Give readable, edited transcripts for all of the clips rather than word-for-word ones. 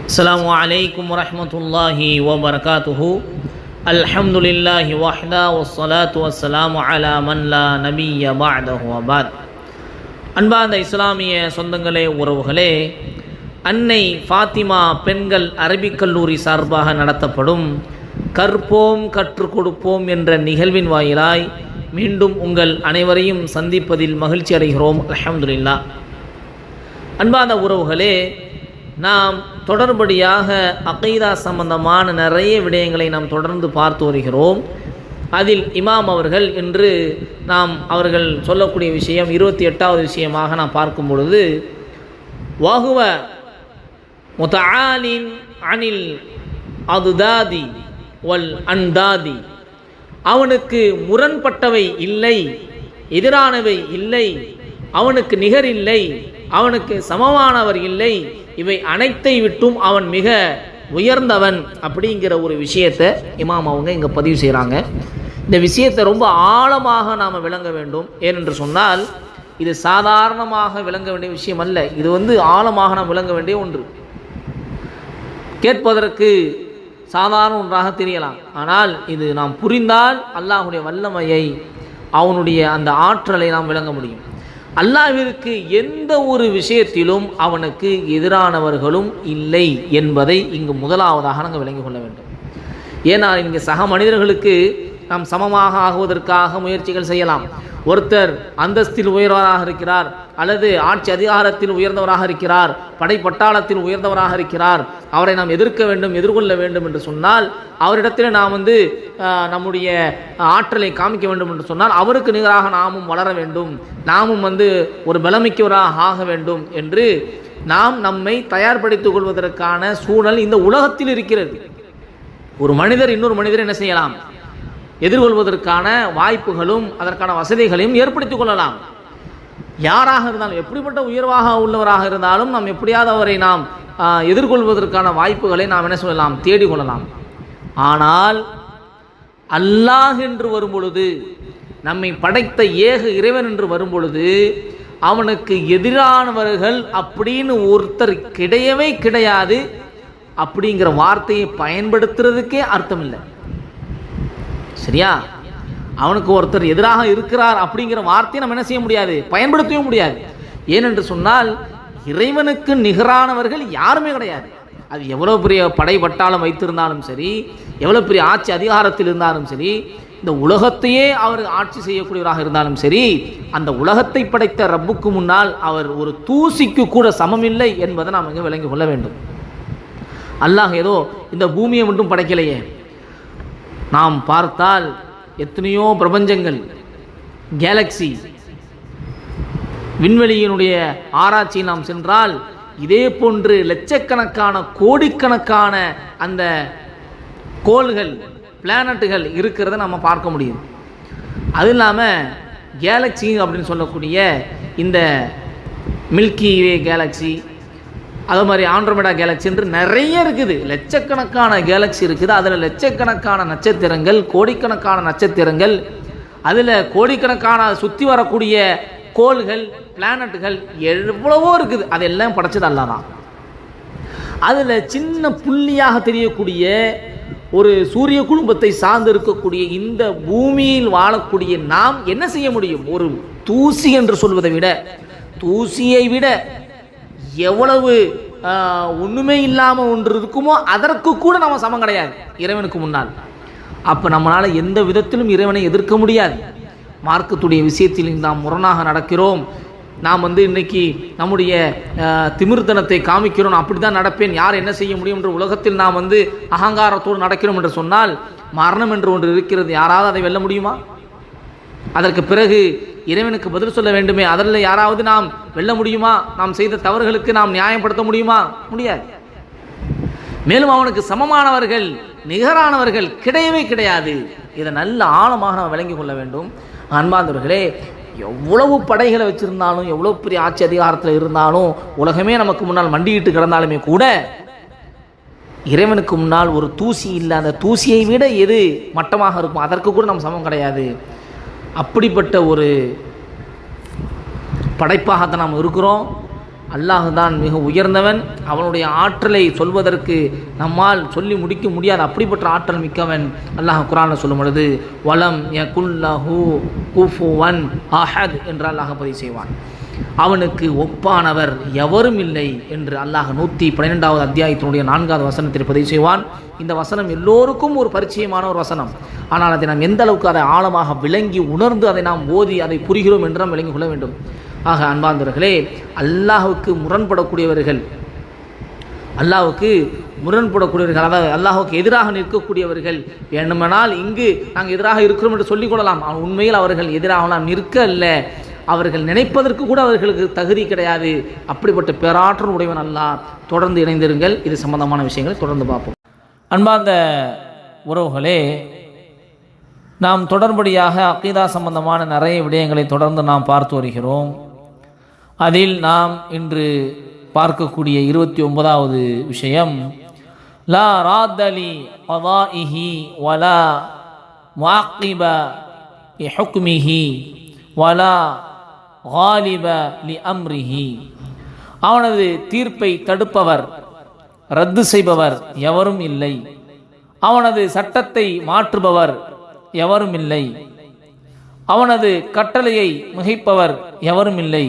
அஸ்ஸலாமு அலைக்கும் வரஹ்மத்துல்லாஹி வபரகாத்துஹு. அல்ஹம்துலில்லாஹி வஹ்தா வஸ்ஸலாத்து வஸ்ஸலாமு அலா மன் லா நபிய்ய பஅதஹு வபாத். அன்பார்ந்த இஸ்லாமிய சொந்தங்களே, உறவுகளே, அன்னை ஃபாத்திமா பெண்கள் அரபிக் கல்லூரி சார்பாக நடத்தப்படும் கற்போம் கற்றுக் கொடுப்போம் என்ற நிகழ்வின் வாயிலாய் மீண்டும் உங்கள் அனைவரையும் சந்திப்பதில் மகிழ்ச்சி அடைகிறோம். அல்ஹம்துலில்லாஹ். அன்பார்ந்த உறவுகளே, நாம் தொடர்படியாக அகீதா சம்பந்தமான நிறைய விடயங்களை நாம் தொடர்ந்து பார்த்து வருகிறோம். அதில் இமாம் அவர்கள் இன்று அவர்கள் சொல்லக்கூடிய விஷயம் 28வது விஷயமாக நாம் பார்க்கும் பொழுது, வஹுவ முத்தஆலின் அனில் அதுதாதி வல் அன்தாதி, அவனுக்கு முரண்பட்டவை இல்லை, எதிரானவை இல்லை, அவனுக்கு நிகர் இல்லை, அவனுக்கு சமமானவர் இல்லை, இவை அனைத்தை விட்டும் அவன் மிக உயர்ந்தவன் அப்படிங்கிற ஒரு விஷயத்தை இமாம் அவங்க இங்கே பதிவு செய்கிறாங்க. இந்த விஷயத்தை ரொம்ப ஆழமாக நாம் விளங்க வேண்டும். ஏனென்று சொன்னால் இது சாதாரணமாக விளங்க வேண்டிய விஷயம் அல்ல. இது ஆழமாக நாம் விளங்க வேண்டிய ஒன்று. கேட்பதற்கு சாதாரண ஒன்றாக தெரியலாம். ஆனால் இது நாம் புரிந்தால் அல்லாஹ்வுடைய வல்லமையை, அவனுடைய அந்த ஆற்றலை நாம் விளங்க முடியும். அல்லாஹ்விற்கு எந்த ஒரு விஷயத்திலும் அவனுக்கு எதிரானவர்களும் இல்லை என்பதை இங்கு முதலாவதாக நாங்கள் விளங்கி கொள்ள வேண்டும். ஏன்னா இங்கே சக மனிதர்களுக்கு நாம் சமமாக ஆகுவதற்காக முயற்சிகள் செய்யலாம். ஒருத்தர் அந்தஸ்தில் உயர்ந்தவராக இருக்கிறார், அல்லது ஆட்சி அதிகாரத்தில் உயர்ந்தவராக இருக்கிறார், படைப்பட்டாளத்தில் உயர்ந்தவராக இருக்கிறார், அவரை நாம் எதிர்க்க வேண்டும், எதிர்கொள்ள வேண்டும் என்று சொன்னால், அவரிடத்தில் நாம் நம்முடைய ஆற்றலை காமிக்க வேண்டும் என்று சொன்னால், அவருக்கு நிகராக நாமும் வளர வேண்டும், நாமும் ஒரு பலமிக்கவராக ஆக வேண்டும் என்று நாம் நம்மை தயார்படுத்திக் கொள்வதற்கான சூழல் இந்த உலகத்தில் இருக்கிறது. ஒரு மனிதர் இன்னொரு மனிதரை என்ன செய்யலாம்? எதிர்கொள்வதற்கான வாய்ப்புகளும் அதற்கான வசதிகளையும் ஏற்படுத்திக் கொள்ளலாம். யாராக இருந்தாலும், எப்படிப்பட்ட உயர்வாக உள்ளவராக இருந்தாலும், நாம் எப்படியாவது அவரை நாம் எதிர்கொள்வதற்கான வாய்ப்புகளை நாம் என்ன சொல்லலாம்? தேடிக்கொள்ளலாம். ஆனால் அல்லாஹ் என்று வரும் பொழுது, நம்மை படைத்த ஏக இறைவன் என்று வரும் பொழுது, அவனுக்கு எதிரானவர்கள் அப்படின்னு ஒருத்தர் கிடையவே கிடையாது அப்படிங்கிற வார்த்தையை பயன்படுத்துறதுக்கே அர்த்தம் இல்லை. சரியா? அவனுக்கு ஒருத்தர் எதிராக இருக்கிறார் அப்படிங்கிற வார்த்தையை நம்ம என்ன செய்ய முடியாது? பயன்படுத்தவும் முடியாது. ஏனென்று சொன்னால் இறைவனுக்கு நிகரானவர்கள் யாருமே கிடையாது. அது எவ்வளோ பெரிய படை பட்டாளம் வைத்திருந்தாலும் சரி, எவ்வளோ பெரிய ஆட்சி அதிகாரத்தில் இருந்தாலும் சரி, இந்த உலகத்தையே அவர் ஆட்சி செய்யக்கூடியவராக இருந்தாலும் சரி, அந்த உலகத்தை படைத்த ரப்புக்கு முன்னால் அவர் ஒரு தூசிக்கு கூட சமமில்லை என்பதை நாம் இங்கே விளங்கி கொள்ள வேண்டும். அல்லாஹ் ஏதோ இந்த பூமியை மட்டும் படைக்கலையே. நாம் பார்த்தால் எத்தனையோ பிரபஞ்சங்கள், கேலக்சி, விண்வெளியினுடைய ஆராய்ச்சியில் நாம் சென்றால் இதே போன்று லட்சக்கணக்கான கோடிக்கணக்கான அந்த கோள்கள், பிளானட்டுகள் இருக்கிறத நம்ம பார்க்க முடியும். அது இல்லாமல் கேலக்சி அப்படின்னு சொல்லக்கூடிய இந்த மில்கி வே கேலக்சி, அது மாதிரி ஆண்ட்ரோமேடா கேலக்சி என்று நிறைய இருக்குது. லட்சக்கணக்கான கேலக்சி இருக்குது. அதில் லட்சக்கணக்கான நட்சத்திரங்கள், கோடிக்கணக்கான நட்சத்திரங்கள், அதில் கோடிக்கணக்கான சுற்றி வரக்கூடிய கோள்கள், பிளானட்டுகள் எவ்வளவோ இருக்குது. அதெல்லாம் படைச்சது அல்லாஹ் தான். அதில் சின்ன புள்ளியாக தெரியக்கூடிய ஒரு சூரிய குடும்பத்தை சார்ந்து இருக்கக்கூடிய இந்த பூமியில் வாழக்கூடிய நாம் என்ன செய்ய முடியும்? ஒரு தூசி என்று சொல்வதை விட, தூசியை விட எவ்வளவு ஒன்றுமே இல்லாமல் ஒன்று இருக்குமோ அதற்கு கூட நம்ம சமம் கிடையாது இறைவனுக்கு முன்னால். அப்போ நம்மளால் எந்த விதத்திலும் இறைவனை எதிர்க்க முடியாது. மார்க்கத்துடைய விஷயத்தில் நாம் முரணாக நடக்கிறோம், நாம் இன்னைக்கு நம்முடைய திமிர்த்தனத்தை காமிக்கிறோம், அப்படி தான் நடப்பேன், யார் என்ன செய்ய முடியும் என்ற உலகத்தில் நாம் அகங்காரத்தோடு நடக்கிறோம் என்று சொன்னால், மரணம் என்று ஒன்று இருக்கிறது. யாராவது அதை வெல்ல முடியுமா? அதற்கு பிறகு இறைவனுக்கு பதில் சொல்ல வேண்டுமே. அதில் யாராவது நாம் வெல்ல முடியுமா? நாம் செய்த தவறுகளுக்கு நாம் நியாயப்படுத்த முடியுமா? முடியாது. மேலும் அவனுக்கு சமமானவர்கள், நிகரானவர்கள் கிடையவே கிடையாது. இதை நல்ல ஆழமாக நாம் விளங்கி கொள்ள வேண்டும். அன்பார்ந்தவர்களே, எவ்வளவு படைகளை வச்சிருந்தாலும், எவ்வளோ பெரிய ஆட்சி அதிகாரத்தில் இருந்தாலும், உலகமே நமக்கு முன்னால் மண்டியிட்டு கிடந்தாலுமே கூட இறைவனுக்கு முன்னால் ஒரு தூசி இல்லை. அந்த தூசியை விட எது மட்டமாக இருக்கும் அதற்கு கூட நம்ம சமம் கிடையாது. அப்படிப்பட்ட ஒரு படைப்பாகத்தான் நாம் இருக்கிறோம். அல்லாஹ் தான் மிக உயர்ந்தவன். அவனுடைய ஆற்றலை சொல்வதற்கு நம்மால் சொல்லி முடிக்க முடியாது. அப்படிப்பட்ட ஆற்றல் மிக்கவன். அல்லாஹ் குர்ஆனில் சொல்லும் பொழுது வலம் யகுல்லஹு குஃபுவன் அஹத் என்று அல்லாஹ் பதிவு செய்வான். அவனுக்கு ஒப்பானவர் எவரும் இல்லை என்று அல்லாஹ் 112வது அத்தியாயத்தினுடைய 4வது வசனத்தில் பதிவு செய்வான். இந்த வசனம் எல்லோருக்கும் ஒரு பரிச்சயமான ஒரு வசனம். ஆனால் அதை நாம் எந்த அளவுக்கு அதை ஆழமாக விளங்கி உணர்ந்து அதை நாம் ஓதி அதை புரிகிறோம் என்று நாம் விளங்கிக் கொள்ள வேண்டும். ஆக அன்பார்ந்தவர்களே, அல்லாஹுக்கு முரண்படக்கூடியவர்கள், அதாவது அல்லாஹுக்கு எதிராக நிற்கக்கூடியவர்கள் வேண்டுமானால் இங்கு நாங்கள் எதிராக இருக்கிறோம் என்று சொல்லிக்கொள்ளலாம். உண்மையில் அவர்கள் எதிராக நிற்க அல்ல, அவர்கள் நினைப்பதற்கு கூட அவர்களுக்கு தகுதி கிடையாது. அப்படிப்பட்ட பேராற்றல் உடையவன் அல்லாஹ். தொடர்ந்து இணைந்திருங்கள். இது சம்பந்தமான விஷயங்களை தொடர்ந்து பார்ப்போம். அன்பார்ந்த உறவுகளே, நாம் தொடர்படியாக அகீதா சம்பந்தமான நிறைய விடயங்களை தொடர்ந்து நாம் பார்த்து வருகிறோம். அதில் நாம் இன்று பார்க்கக்கூடிய 29வது விஷயம் லா ராத்தலி கதாஇஹி வலா முஅக்கிப லிஹுக்மிஹி வலா காலிப லிஅம்ரிஹி. அவனது தீர்ப்பை தடுப்பவர், ரத்து செய்பவர் எவரும் இல்லை. அவனது சட்டத்தை மாற்றுபவர் எவரும் இல்லை. அவனது கட்டளையை மிகைப்பவர் எவரும் இல்லை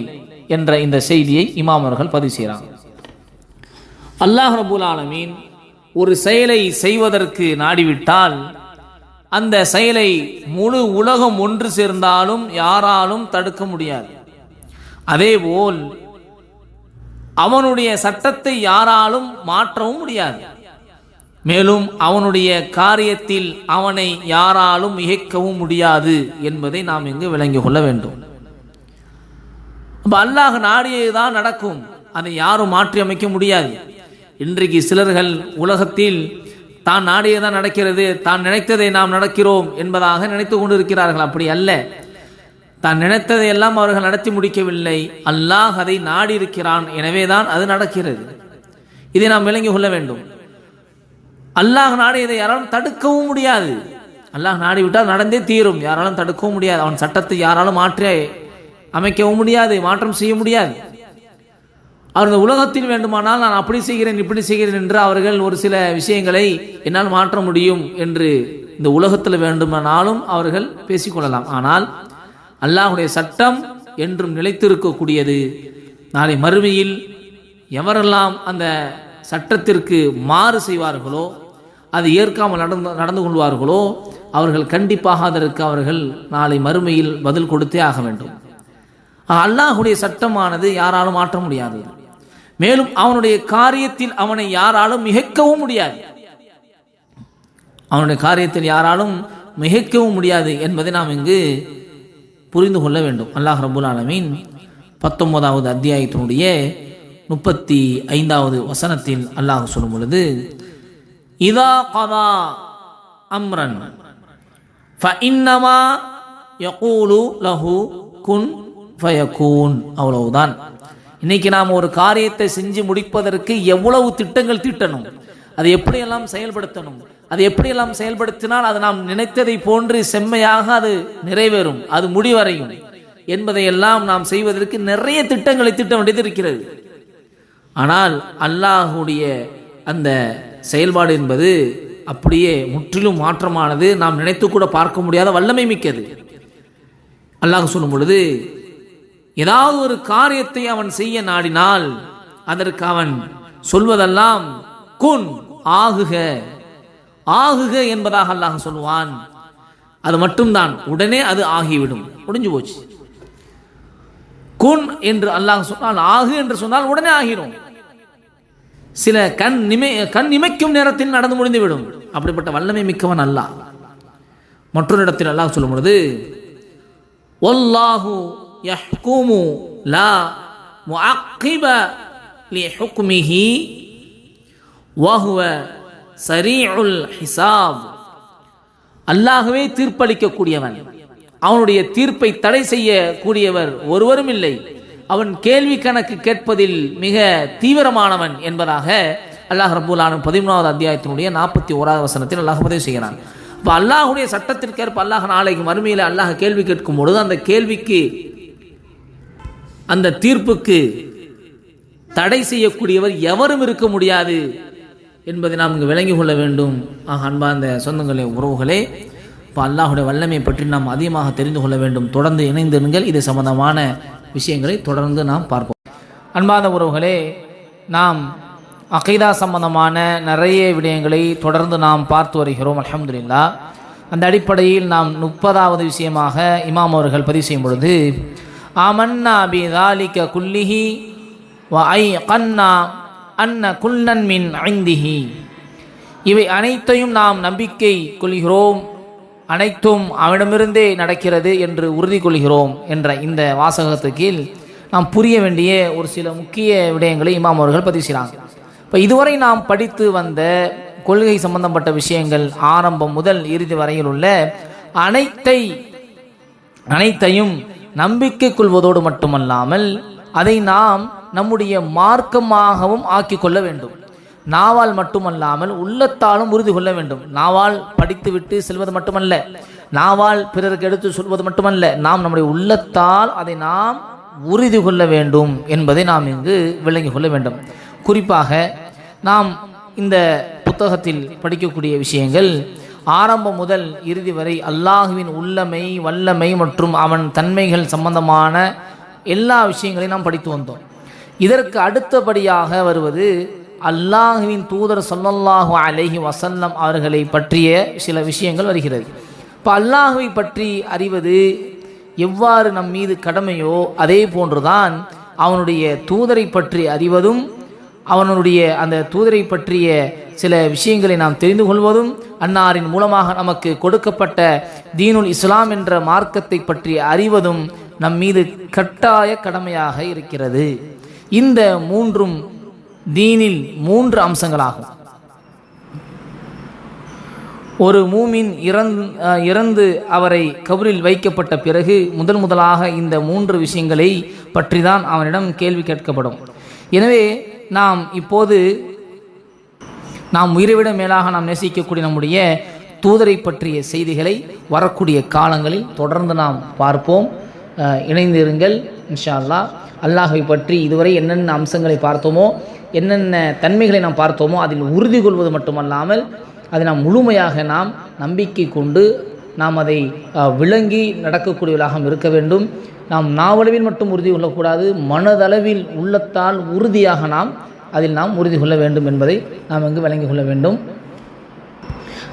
என்ற இந்த செய்தியை இமாம் அவர்கள் பதிவு செய்கிறார். அல்லாஹ் ரப்பல் ஆலமீன் ஒரு செயலை செய்வதற்கு நாடிவிட்டால் அந்த செயலை முழு உலகம் ஒன்று சேர்ந்தாலும் யாராலும் தடுக்க முடியாது. அதேபோல் அவனுடைய சட்டத்தை யாராலும் மாற்றவும் முடியாது. மேலும் அவனுடைய காரியத்தில் அவனை யாராலும் மிகைக்கவும் முடியாது என்பதை நாம் இங்கு விளங்கிக் கொள்ள வேண்டும். அல்லாஹ் நாடியதுதான் நடக்கும், அதை யாரும் மாற்றி அமைக்க முடியாது. இன்றைக்கு சிலர்கள் உலகத்தில் தான் நாடியதான் நடக்கிறது, தான் நினைத்ததை நாம் நடக்கிறோம் என்பதாக நினைத்து கொண்டிருக்கிறார்கள். அப்படி அல்ல. தான் நினைத்ததை எல்லாம் அவர்கள் நடத்தி முடிக்கவில்லை. அல்லாஹ் அதை நாடி இருக்கிறான், எனவேதான் அது நடக்கிறது. இதை நாம் விளங்கிக் கொள்ள வேண்டும். அல்லாஹ் நாடியதை யாராலும் தடுக்கவும் முடியாது. அல்லாஹ் நாடிவிட்டால் நடந்தே தீரும், யாராலும் தடுக்கவும் முடியாது. அவன் சட்டத்தை யாராலும் மாற்றி அமைக்கவும் முடியாது, மாற்றம் செய்ய முடியாது. அவர் இந்த உலகத்தில் வேண்டுமானால் நான் அப்படி செய்கிறேன் இப்படி செய்கிறேன் என்று அவர்கள் ஒரு சில விஷயங்களை என்னால் மாற்ற முடியும் என்று இந்த உலகத்தில் வேண்டுமானாலும் அவர்கள் பேசிக்கொள்ளலாம். ஆனால் அல்லாஹுடைய சட்டம் என்றும் நிலைத்திருக்கக்கூடியது. நாளை மறுமையில் எவரெல்லாம் அந்த சட்டத்திற்கு மாறு செய்வார்களோ, அது ஏற்காமல் நடந்து கொள்வார்களோ, அவர்கள் கண்டிப்பாக அதற்கு அவர்கள் நாளை மறுமையில் பதில் கொடுத்தே ஆக வேண்டும். அல்லாஹுடைய சட்டமானது யாராலும் மாற்ற முடியாது. மேலும் அவனுடைய காரியத்தில் அவனை யாராலும் மிகைக்கவும் முடியாது. அவனுடைய காரியத்தில் யாராலும் மிகைக்கவும் முடியாது என்பதை நாம் இங்கு புரிந்து கொள்ள வேண்டும். அல்லாஹ் ரப்பல் ஆலமீன் 19வது அத்தியாயத்தினுடைய 35வது வசனத்தில் அல்லாஹ் சொல்லும் பொழுது இதா கதா அம்ரன் ஃபஇன்னமா யகூலு லஹு குன் ஃபயகூன். அவ்வளவுதான். இன்னைக்கு நாம் ஒரு காரியத்தை செஞ்சு முடிப்பதற்கு எவ்வளவு திட்டங்கள் தீட்டணும், அதை எப்படியெல்லாம் செயல்படுத்தணும், அதை எப்படியெல்லாம் செயல்படுத்தினால் அது நாம் நினைத்ததை போன்று செம்மையாக அது நிறைவேறும், அது முடிவடையும் என்பதையெல்லாம் நாம் செய்வதற்கு நிறைய திட்டங்களை திட்ட வேண்டியது இருக்கிறது. ஆனால் அல்லாஹுடைய அந்த செயல்பாடு என்பது அப்படியே முற்றிலும் மாற்றமானது, நாம் நினைத்து கூட பார்க்க முடியாத வல்லமை மிக்கது. அல்லாஹ் சொல்லும் பொழுது ஏதாவது ஒரு காரியத்தை அவன் செய்ய நாடினால் அதற்கு அவன் சொல்வதெல்லாம் குன் ஆகுக ஆகுக என்பதாக அல்லாஹ் சொல்லுவான். அது மட்டும்தான், உடனே அது ஆகிவிடும், முடிஞ்சு போச்சு. குன் என்று அல்லாஹ் சொன்னால், ஆகு என்று சொன்னால் உடனே ஆகிடும். சில கண் இமைக்கும் நேரத்தில் நடந்து முடிந்துவிடும். அப்படிப்பட்ட வல்லமை மிக்கவன் அல்லாஹ். மற்றொரு இடத்தில் அல்லாஹ் சொல்லும் பொழுது வல்லாஹு யஹ்குமு லா முஅக்கிப லிஹுக்மிஹி வஹுவ ஸரீஉல் ஹிசாப். அல்லாஹ்வே தீர்ப்பளிக்கக்கூடியவன், அவனுடைய தீர்ப்பை தடை செய்யக்கூடியவர் ஒருவரும் இல்லை. அவன் கேள்வி கணக்கு கேட்பதில் மிக தீவிரமானவன் என்பதாக அல்லாஹ் ரப்பல் ஆலமீன் 13வது அத்தியாயத்தினுடைய 41வது வசனத்தில் அல்லாஹ் பதிவு செய்கிறான். இப்போ அல்லாஹுடைய சட்டத்திற்கேற்ப அல்லாஹ் நாளைக்கு மறுமையில் அல்லாஹ் கேள்வி கேட்கும் பொழுது அந்த கேள்விக்கு, அந்த தீர்ப்புக்கு தடை செய்யக்கூடியவர் எவரும் இருக்க முடியாது என்பதை நாம் இங்கு விளங்கிக் கொள்ள வேண்டும். அன்பார்ந்த சொந்தங்களே, உறவுகளே, இப்போ அல்லாஹுடைய வல்லமையை பற்றி நாம் அதிகமாக தெரிந்து கொள்ள வேண்டும். தொடர்ந்து இணைந்திருங்கள். இது சம்பந்தமான விஷயங்களை தொடர்ந்து நாம் பார்ப்போம். அன்பார்ந்த உறவுகளே, நாம் அகீதா சம்பந்தமான நிறைய விடயங்களை தொடர்ந்து நாம் பார்த்து வருகிறோம். அல்ஹம்துலில்லாஹ். அந்த அடிப்படையில் நாம் 30வது விஷயமாக இமாம் அவர்கள் பதிவு செய்யும் பொழுது, ஆமன்னா பி ذلك குல்லிஹி வ ஐகன்னா அன்ன குல்லன் மின் இந்திஹி, இவை அனைத்தையும் நாம் நம்பிக்கை கொள்கிறோம், அனைத்தும் அவனிடமிருந்தே நடக்கிறது என்று உறுதி கொள்கிறோம் என்ற இந்த வாசகத்துக்கு கீழ் நாம் புரிய வேண்டிய ஒரு சில முக்கிய விடயங்களை இமாம் அவர்கள் பதிவு செய்கிறாங்க. இப்போ இதுவரை நாம் படித்து வந்த கொள்கை சம்பந்தப்பட்ட விஷயங்கள் ஆரம்பம் முதல் இறுதி வரையில் உள்ள அனைத்தையும் நம்பிக்கை கொள்வதோடு மட்டுமல்லாமல் அதை நாம் நம்முடைய மார்க்கமாகவும் ஆக்கிக்கொள்ள வேண்டும். நாவால் மட்டுமல்லாமல் உள்ளத்தாலும் உறுதி கொள்ள வேண்டும். நாவால் படித்துவிட்டு செல்வது மட்டுமல்ல, நாவால் பிறருக்கு எடுத்து சொல்வது மட்டுமல்ல, நாம் நம்முடைய உள்ளத்தால் அதை நாம் உறுதி கொள்ள வேண்டும் என்பதை நாம் இங்கு விளங்கிக் கொள்ள வேண்டும். குறிப்பாக நாம் இந்த புத்தகத்தில் படிக்கக்கூடிய விஷயங்கள் ஆரம்பம் முதல் இறுதி வரை அல்லாஹுவின் உள்ளமை, வல்லமை மற்றும் அவன் தன்மைகள் சம்பந்தமான எல்லா விஷயங்களையும் நாம் படித்து வந்தோம். இதற்கு அடுத்தபடியாக வருவது அல்லாஹுவின் தூதர் ஸல்லல்லாஹு அலைஹி வஸல்லம் அவர்களை பற்றிய சில விஷயங்கள் வருகிறது. இப்போ அல்லாஹுவை பற்றி அறிவது எவ்வாறு நம் மீது கடமையோ அதே போன்றுதான் அவனுடைய தூதரை பற்றி அறிவதும், அவனுடைய அந்த தூதரை பற்றிய சில விஷயங்களை நாம் தெரிந்து கொள்வதும், அன்னாரின் மூலமாக நமக்கு கொடுக்கப்பட்ட தீனுல் இஸ்லாம் என்ற மார்க்கத்தை பற்றி அறிவதும் நம் மீது கட்டாய கடமையாக இருக்கிறது. இந்த மூன்றும் தீனில் 3 அம்சங்களாகும். ஒரு மூமின் இறந்து அவரை கபரில் வைக்கப்பட்ட பிறகு முதலாக இந்த 3 விஷயங்களை பற்றி தான் அவனிடம் கேள்வி கேட்கப்படும். எனவே நாம் இப்போது நாம் உயிரைவிட மேலாக நாம் நேசிக்கக்கூடிய நம்முடைய தூதரை பற்றிய செய்திகளை வரக்கூடிய காலங்களில் தொடர்ந்து நாம் பார்ப்போம். இணைந்திருங்கள் இன்ஷா அல்லாஹ். அல்லாஹை பற்றி இதுவரை என்னென்ன அம்சங்களை பார்த்தோமோ, என்னென்ன தன்மைகளை நாம் பார்த்தோமோ அதில் உறுதி கொள்வது மட்டுமல்லாமல் அதை நாம் முழுமையாக நாம் நம்பிக்கை கொண்டு நாம் அதை விளங்கி நடக்கக்கூடியவர்களாக இருக்க வேண்டும். நாம் நாவளவில் மட்டும் உறுதி கொள்ளக்கூடாது, மனதளவில் உள்ளத்தால் உறுதியாக அதில் நாம் உறுதி கொள்ள வேண்டும் என்பதை நாம் இங்கு விளங்கிக் கொள்ள வேண்டும்.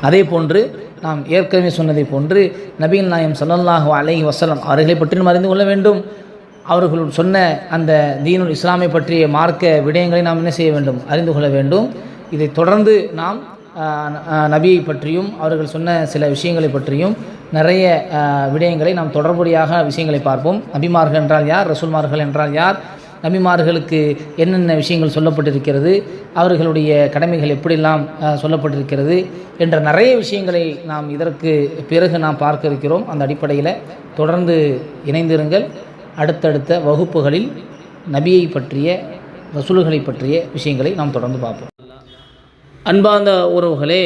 அதே போன்று நாம் ஏற்கனவே சொன்னதை போன்று நபிகள் நாயகம் ஸல்லல்லாஹு அலைஹி வஸல்லம் அவர்களை பற்றி நாம் அறிந்து கொள்ள வேண்டும். அவர்கள் சொன்ன அந்த தீனுல் இஸ்லாமை பற்றிய மார்க்க விடயங்களை நாம் என்ன செய்ய வேண்டும்? அறிந்து கொள்ள வேண்டும். இதை தொடர்ந்து நாம் நபியை பற்றியும் அவர்கள் சொன்ன சில விஷயங்களை பற்றியும் நிறைய விடயங்களை நாம் தொடர்புடையாக விஷயங்களை பார்ப்போம். நபிமார்கள் என்றால் யார்? ரசூல்மார்கள் என்றால் யார்? நபிமார்களுக்கு என்னென்ன விஷயங்கள் சொல்லப்பட்டிருக்கிறது, அவர்களுடைய கடமைகள் எப்படியெல்லாம் சொல்லப்பட்டிருக்கிறது என்ற நிறைய விஷயங்களை நாம் இதற்கு பிறகு நாம் பார்க்க இருக்கிறோம். அந்த அடிப்படையில் தொடர்ந்து இணைந்திருங்கள். அடுத்தடுத்த வகுப்புகளில் நபியை பற்றிய, ரசூல்களை பற்றிய விஷயங்களை நாம் தொடர்ந்து பார்ப்போம். அன்பார்ந்த உறவுகளே,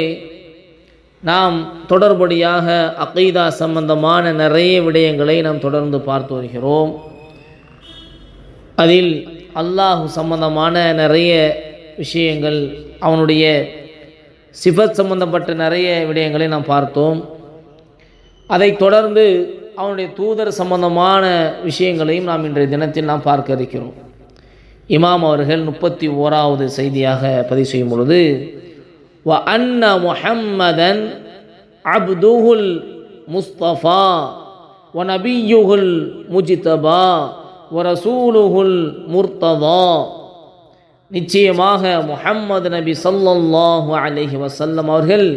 நாம் தொடர்படியாக அகீதா சம்பந்தமான நிறைய விடயங்களை நாம் தொடர்ந்து பார்த்து வருகிறோம். அதில் அல்லாஹ் சம்பந்தமான நிறைய விஷயங்கள், அவனுடைய சிஃபத் சம்பந்தப்பட்ட நிறைய விடயங்களை நாம் பார்த்தோம். அதைத் தொடர்ந்து அவனுடைய தூதர் சம்பந்தமான விஷயங்களையும் நாம் இன்றைய தினத்தில் நாம் பார்க்க இருக்கிறோம். இமாம் அவர்கள் 31வது செய்தியாக பதிவு செய்யும் பொழுது, வ அன்ன முஹம்மதன் அப்துஹுல் முஸ்தஃபா வ நபியுஹுல் முஜ்தபா வ ரசூலுஹுல் முர்ததா, நிச்சயமாக முஹம்மது நபி ஸல்லல்லாஹு அலைஹி வஸல்லம் அவர்கள்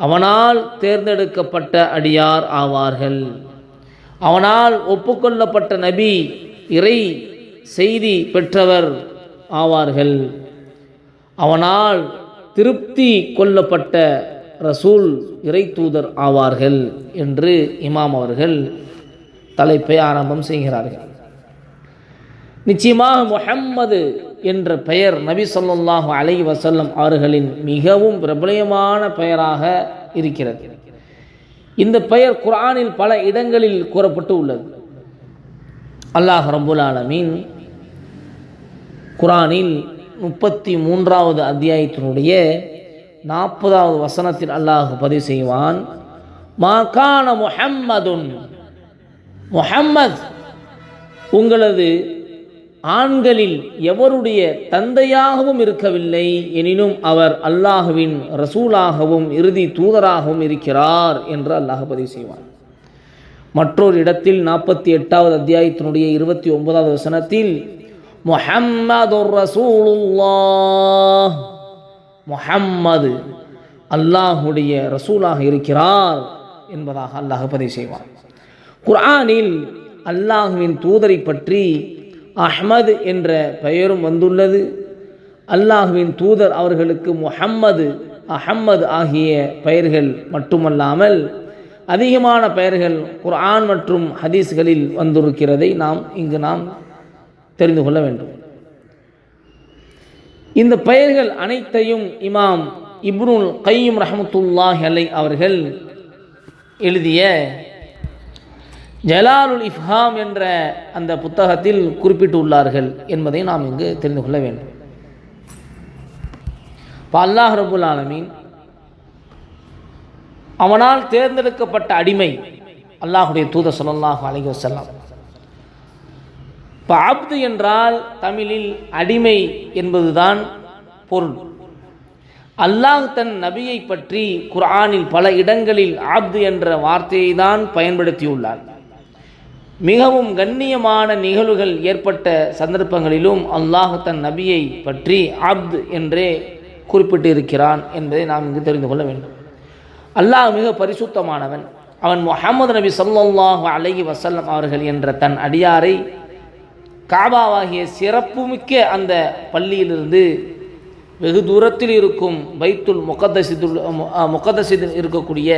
அவனால் தேர்ந்தெடுக்கப்பட்ட அடியார் ஆவார்கள். அவனால் ஒப்புக்கொள்ளப்பட்ட நபி, இறை செய்தி பெற்றவர் ஆவார்கள். அவனால் திருப்தி கொள்ளப்பட்ட ரசூல், இறை தூதர் ஆவார்கள் என்று இமாம் அவர்கள் தலைப்பை ஆரம்பம் செய்கிறார்கள். நிச்சயமாக முஹம்மது என்ற பெயர் நபி ஸல்லல்லாஹு அலைஹி வஸல்லம் அவர்களின் மிகவும் பிரபலமான பெயராக இருக்கிறது. இந்த பெயர் குர்ஆனில் பல இடங்களில் கூறப்பட்டு உள்ளது. அல்லாஹ் ரப்புல் ஆலமீன் குர்ஆனில் 33வது அத்தியாயத்தினுடைய 40வது வசனத்தில் அல்லாஹ் பதிவு செய்வான், மா கான முஹம்மதுன், முஹம்மத் உங்களது ஆண்களில் எவருடைய தந்தையாகவும் இருக்கவில்லை, எனினும் அவர் அல்லாஹுவின் ரசூலாகவும் இறுதி தூதராகவும் இருக்கிறார் என்று அல்லாஹ் பதிவு செய்வான். மற்றொரு இடத்தில் 48வது அத்தியாயத்தினுடைய 29வது வசனத்தில் முஹம்மதுர் ரசூலுல்லாஹ், முஹம்மது அல்லாஹுடைய ரசூலாக இருக்கிறார் என்பதாக அல்லாஹ் பதிவு செய்வான். குர்ஆனில் அல்லாஹுவின் தூதரை பற்றி அஹ்மது என்ற பெயரும் வந்துள்ளது. அல்லாஹுவின் தூதர் அவர்களுக்கு முஹம்மது, அஹம்மது ஆகிய பெயர்கள் மட்டுமல்லாமல் அதிகமான பெயர்கள் குர்ஆன் மற்றும் ஹதீஸ்களில் வந்திருக்கிறதை நாம் தெரிந்து கொள்ள வேண்டும். இந்த பெயர்கள் அனைத்தையும் இமாம் இப்னுல் கையும் ரஹ்மத்துல்லாஹி அலைஹி அவர்கள் எழுதிய ஜலாலுல் இஃப்ஹாம் என்ற அந்த புத்தகத்தில் குறிப்பிட்டுள்ளார்கள் என்பதை நாம் இங்கு தெரிந்து கொள்ள வேண்டும். அல்லாஹ் ரப்புல் ஆலமீன் அவனால் தேர்ந்தெடுக்கப்பட்ட அடிமை அல்லாஹுடைய தூதர் ஸல்லல்லாஹு அலைஹி வஸல்லம். இப்போ அப்து என்றால் தமிழில் அடிமை என்பதுதான் பொருள். அல்லாஹ் தன் நபியை பற்றி குர்ஆனில் பல இடங்களில் அப்து என்ற வார்த்தையை தான் பயன்படுத்தியுள்ளார். மிகவும் கண்ணியமான நிகழ்வுகள் ஏற்பட்ட சந்தர்ப்பங்களிலும் அல்லாஹ் தன் நபியை பற்றி அப்து என்றே குறிப்பிட்டு இருக்கிறான் என்பதை நாம் இங்கு தெரிந்து கொள்ள வேண்டும். அல்லாஹ் மிக பரிசுத்தமானவன். அவன் முஹம்மது நபி ஸல்லல்லாஹு அலைஹி வஸல்லம் அவர்கள் என்ற தன் அடியாரை காபாவாகிய சிறப்புமிக்க அந்த பள்ளியிலிருந்து வெகு தூரத்தில் இருக்கும் பைத்துல் முகத்தஸில் இருக்கக்கூடிய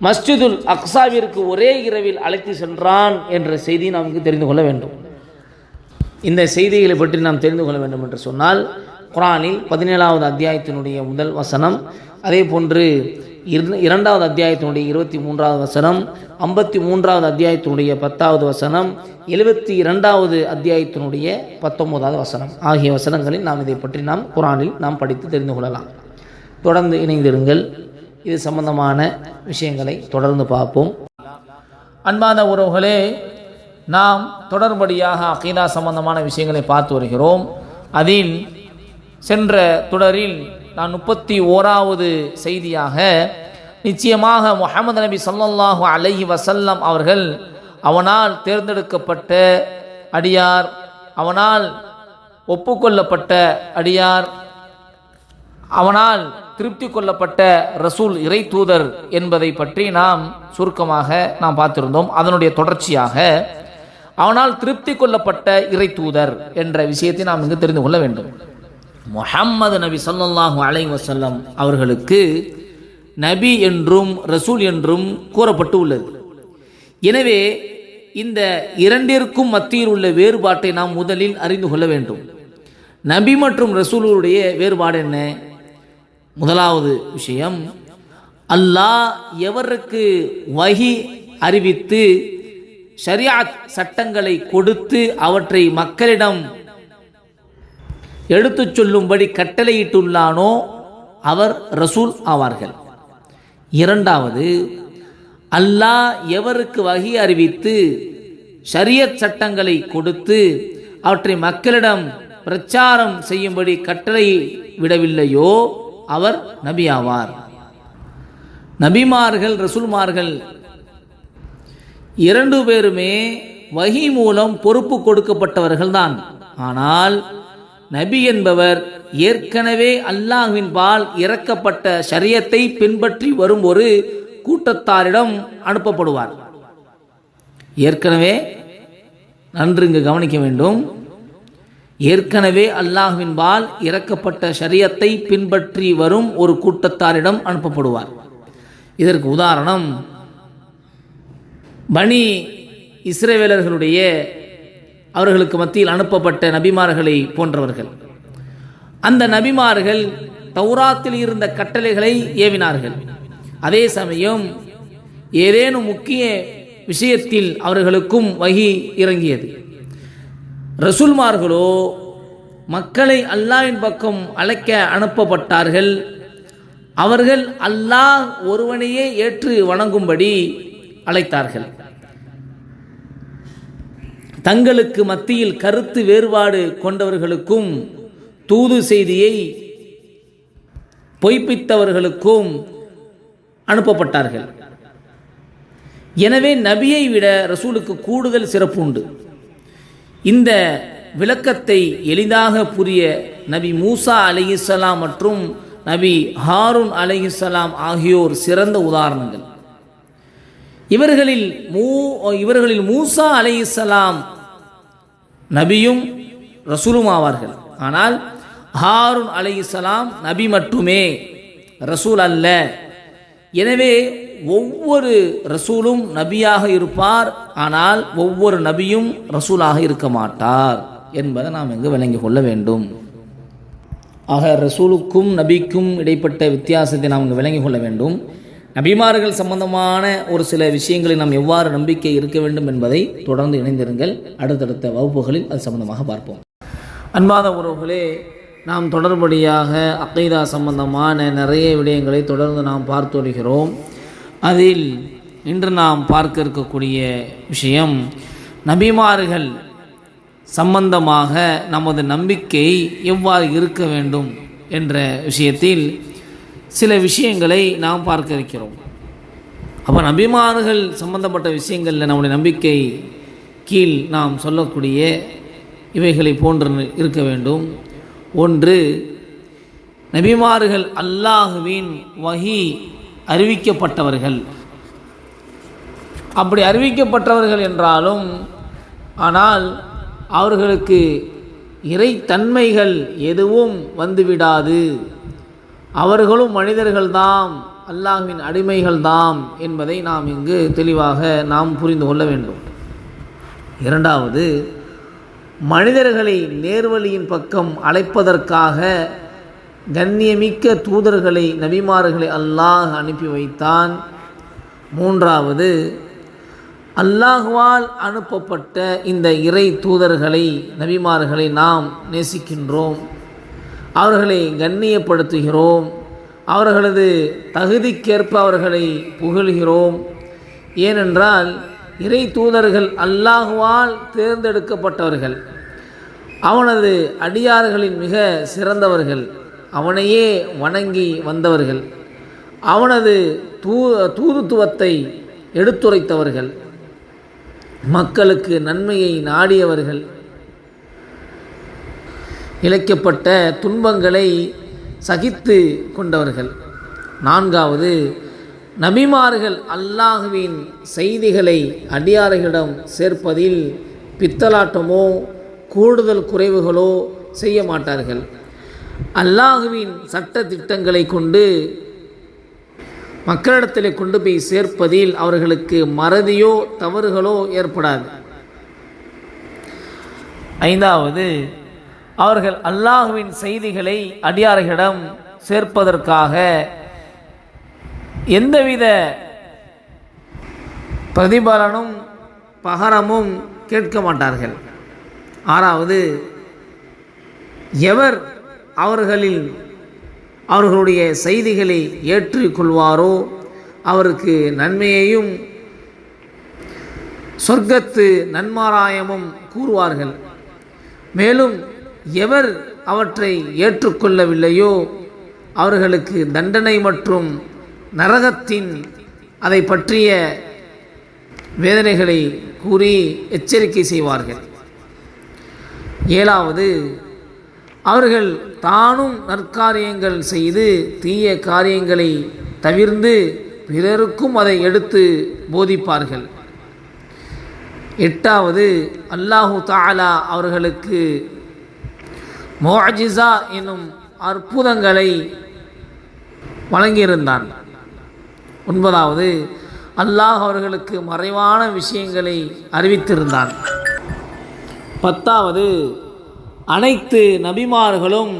மஸ்ஜிதுல் அக்ஸாவிற்கு ஒரே இரவில் அழைத்து சென்றான் என்ற செய்தியை நாம் இங்கு தெரிந்து கொள்ள வேண்டும். இந்த செய்திகளை பற்றி நாம் தெரிந்து கொள்ள வேண்டும் என்று சொன்னால் குர்ஆனில் 17வது அத்தியாயத்தினுடைய முதல் வசனம், அதே போன்று 2வது அத்தியாயத்தினுடைய 23வது வசனம், 53வது அத்தியாயத்தினுடைய 10வது வசனம், 72வது அத்தியாயத்தினுடைய 19வது வசனம் ஆகிய வசனங்களில் நாம் இதை பற்றி குர்ஆனில் நாம் படித்து தெரிந்து கொள்ளலாம். தொடர்ந்து இணைந்திருங்கள். இது சம்பந்தமான விஷயங்களை தொடர்ந்து பார்ப்போம். அன்பான உறவுகளே, நாம் தொடர்படியாக அகீதா சம்பந்தமான விஷயங்களை பார்த்து வருகிறோம். அதில் சென்ற தொடரில் நான் 31வது செய்தியாக நிச்சயமாக முஹம்மது நபி ஸல்லல்லாஹு அலைஹி வஸல்லம் அவர்கள் அவனால் தேர்ந்தெடுக்கப்பட்ட அடியார், அவனால் ஒப்புக்கொள்ளப்பட்ட அடியார், அவனால் திருப்தி கொள்ளப்பட்ட ரசூல் இறை தூதர் என்பதை பற்றி நாம் சுருக்கமாக பார்த்திருந்தோம். அதனுடைய தொடர்ச்சியாக அவனால் திருப்தி கொள்ளப்பட்ட இறை தூதர் என்ற விஷயத்தை நாம் இங்கு தெரிந்து கொள்ள வேண்டும். முஹம்மது நபி ஸல்லல்லாஹு அலைஹி வஸல்லம் அவர்களுக்கு நபி என்றும் ரசூல் என்றும் கூறப்பட்டு உள்ளது. எனவே இந்த இரண்டிற்கும் மத்தியில் உள்ள வேறுபாட்டை நாம் முதலில் அறிந்து கொள்ள வேண்டும். நபி மற்றும் ரசூலுடைய வேறுபாடு என்ன? முதலாவது விஷயம், அல்லாஹ் எவருக்கு வஹி அறிவித்து ஷரியாத் சட்டங்களை கொடுத்து அவற்றை மக்களிடம் எடுத்துச் சொல்லும்படி கட்டளையிட்டுள்ளானோ அவர் ரசூல் ஆவார்கள். இரண்டாவது, அல்லாஹ் எவருக்கு வஹி அறிவித்து ஷரியத் சட்டங்களை கொடுத்து அவற்றை மக்களிடம் பிரச்சாரம் செய்யும்படி கட்டளை விடவில்லையோ அவர் நபி ஆவார். நபிமார்கள் ரசூல்மார்கள் இரண்டு பேருமே வஹி மூலம் பொறுப்பு கொடுக்கப்பட்டவர்கள் தான். ஆனால் நபி என்பவர் ஏற்கனவே அல்லாஹ்வின் பால் இறக்கப்பட்ட ஷரியத்தை பின்பற்றி வரும் ஒரு கூட்டத்தாரிடம் அனுப்பப்படுவார். ஏற்கனவே நன்றுங்க கவனிக்க வேண்டும். ஏற்கனவே அல்லாஹ்வின் பால் இறக்கப்பட்ட ஷரியத்தை பின்பற்றி வரும் ஒரு கூட்டத்தாரிடம் அனுப்பப்படுவார். இதற்கு உதாரணம் பனி இஸ்ரவேலர்களுடைய அவர்களுக்கு மத்தியில் அனுப்பப்பட்ட நபிமார்களை போன்றவர்கள். அந்த நபிமார்கள் தௌராத்தில் இருந்த கட்டளைகளை ஏவினார்கள். அதே சமயம் ஏதேனும் முக்கிய விஷயத்தில் அவர்களுக்கும் வஹி இறங்கியது. ரசூல்மார்களோ மக்களை அல்லாஹ்வின் பக்கம் அழைக்க அனுப்பப்பட்டார்கள். அவர்கள் அல்லாஹ் ஒருவனையே ஏற்று வணங்கும்படி அழைத்தார்கள். தங்களுக்கு மத்தியில் கருத்து வேறுபாடு கொண்டவர்களுக்கும் தூது செய்தியை பொய்ப்பித்தவர்களுக்கும் அனுப்பப்பட்டார்கள். எனவே நபியை விட ரசூலுக்கு கூடுதல் சிறப்பு உண்டு. இந்த விளக்கத்தை எளிதாக புரிய நபி மூசா அலைஹிஸ்ஸலாம் மற்றும் நபி ஹாரூன் அலைஹிஸ்ஸலாம் ஆகியோர் சிறந்த உதாரணங்கள். இவர்களில் மூசா அலைஹிஸ்ஸலாம் நபியும் ரசூலும் ஆவார்கள். ஆனால் ஹாரூன் அலைஹிஸ்ஸலாம் நபி மட்டுமே, ரசூல் அல்ல. எனவே ஒவ்வொரு ரசூலும் நபியாக இருப்பார், ஆனால் ஒவ்வொரு நபியும் ரசூலாக இருக்க மாட்டார் என்பதை நாம் இங்கு விளங்கிக் கொள்ள வேண்டும். ஆக ரசூலுக்கும் நபிக்கும் இடைப்பட்ட வித்தியாசத்தை நாம் இங்கு விளங்கிக் கொள்ள வேண்டும். நபிமார்கள் சம்பந்தமான ஒரு சில விஷயங்களை நாம் எவ்வாறு நம்பிக்கை இருக்க வேண்டும் என்பதை தொடர்ந்து இணைந்திருங்கள். அடுத்தடுத்த வகுப்புகளில் அது சம்பந்தமாக பார்ப்போம். அன்பாத உறவுகளே, நாம் தொடர்படியாக அக்கீதா சம்பந்தமான நிறைய விடயங்களை தொடர்ந்து நாம் பார்த்து வருகிறோம். அதில் இன்று நாம் பார்க்க இருக்கக்கூடிய விஷயம் நபிமார்கள் சம்பந்தமாக நமது நம்பிக்கை எவ்வாறு இருக்க வேண்டும் என்ற விஷயத்தில் சில விஷயங்களை நாம் பார்க்க இருக்கிறோம். அப்போ நபிமார்கள் சம்பந்தப்பட்ட விஷயங்களில் நம்முடைய நம்பிக்கை கீழ் நாம் சொல்லக்கூடிய இவைகளை போன்று இருக்க வேண்டும். ஒன்று, நபிமார்கள் அல்லாஹுவின் வஹி அறிவிக்கப்பட்டவர்கள். அப்படி அறிவிக்கப்பட்டவர்கள் என்றாலும் ஆனால் அவர்களுக்கு இறைத்தன்மைகள் எதுவும் வந்துவிடாது. அவர்களும் மனிதர்கள்தாம், அல்லாஹ்வின் அடிமைகள்தாம் என்பதை நாம் இங்கு தெளிவாக நாம் புரிந்து கொள்ள வேண்டும். இரண்டாவது, மனிதர்களை நேர்வழியின் பக்கம் அழைப்பதற்காக கண்ணியமிக்க தூதர்களை நபிமார்களை அல்லாஹ் அனுப்பி வைத்தான். மூன்றாவது, அல்லாஹ்வால் அனுப்பப்பட்ட இந்த இறை தூதர்களை நபிமார்களை நாம் நேசிக்கின்றோம், அவர்களை கண்ணியப்படுத்துகிறோம், அவர்களது தகுதிக்கேற்ப அவர்களை புகழ்கிறோம். ஏனென்றால் இறை தூதர்கள் அல்லாஹ்வால் தேர்ந்தெடுக்கப்பட்டவர்கள், அவனது அடியார்களின் மிக சிறந்தவர்கள், அவனையே வணங்கி வந்தவர்கள், அவனது தூதுத்துவத்தை எடுத்துரைத்தவர்கள், மக்களுக்கு நன்மையை நாடியவர்கள், இழைக்கப்பட்ட துன்பங்களை சகித்து கொண்டவர்கள். நான்காவது, நபிமார்கள் அல்லாஹ்வின் செய்திகளை அடியார்களிடம் சேர்ப்பதில் பித்தலாட்டமோ கூடுதல் குறைவுகளோ செய்ய மாட்டார்கள். அல்லாஹ்வின் சட்ட திட்டங்களை கொண்டு மக்களிடத்தில் கொண்டு போய் சேர்ப்பதில் அவர்களுக்கு மறதியோ தவறுகளோ ஏற்படாது. ஐந்தாவது, அவர்கள் அல்லாஹ்வின் செய்திகளை அடியார்களிடம் சேர்ப்பதற்காக எந்தவித பிரதிபலனும் பகரமும் கேட்க மாட்டார்கள். ஆறாவது, எவர் அவர்களுடைய செய்திகளை ஏற்றுக்கொள்வாரோ அவருக்கு நன்மையையும் சொர்க்கத்து நன்மாராயமும் கூறுவார்கள். மேலும் எவர் அவற்றை ஏற்றுக்கொள்ளவில்லையோ அவர்களுக்கு தண்டனை மற்றும் நரகத்தின் அதை பற்றிய வேதனைகளை கூறி எச்சரிக்கை செய்வார்கள். ஏழாவது, அவர்கள் தானும் நற்காரியங்கள் செய்து தீய காரியங்களை தவிர்ந்து பிறருக்கும் அதை எடுத்து போதிப்பார்கள். எட்டாவது, அல்லாஹு தஆலா அவர்களுக்கு முஅஜிஸா என்னும் அற்புதங்களை வழங்கியிருந்தான். ஒன்பதாவது, அல்லாஹ் அவர்களுக்கு மறைவான விஷயங்களை அறிவித்திருந்தான். பத்தாவது, அனைத்து நபிமார்களும்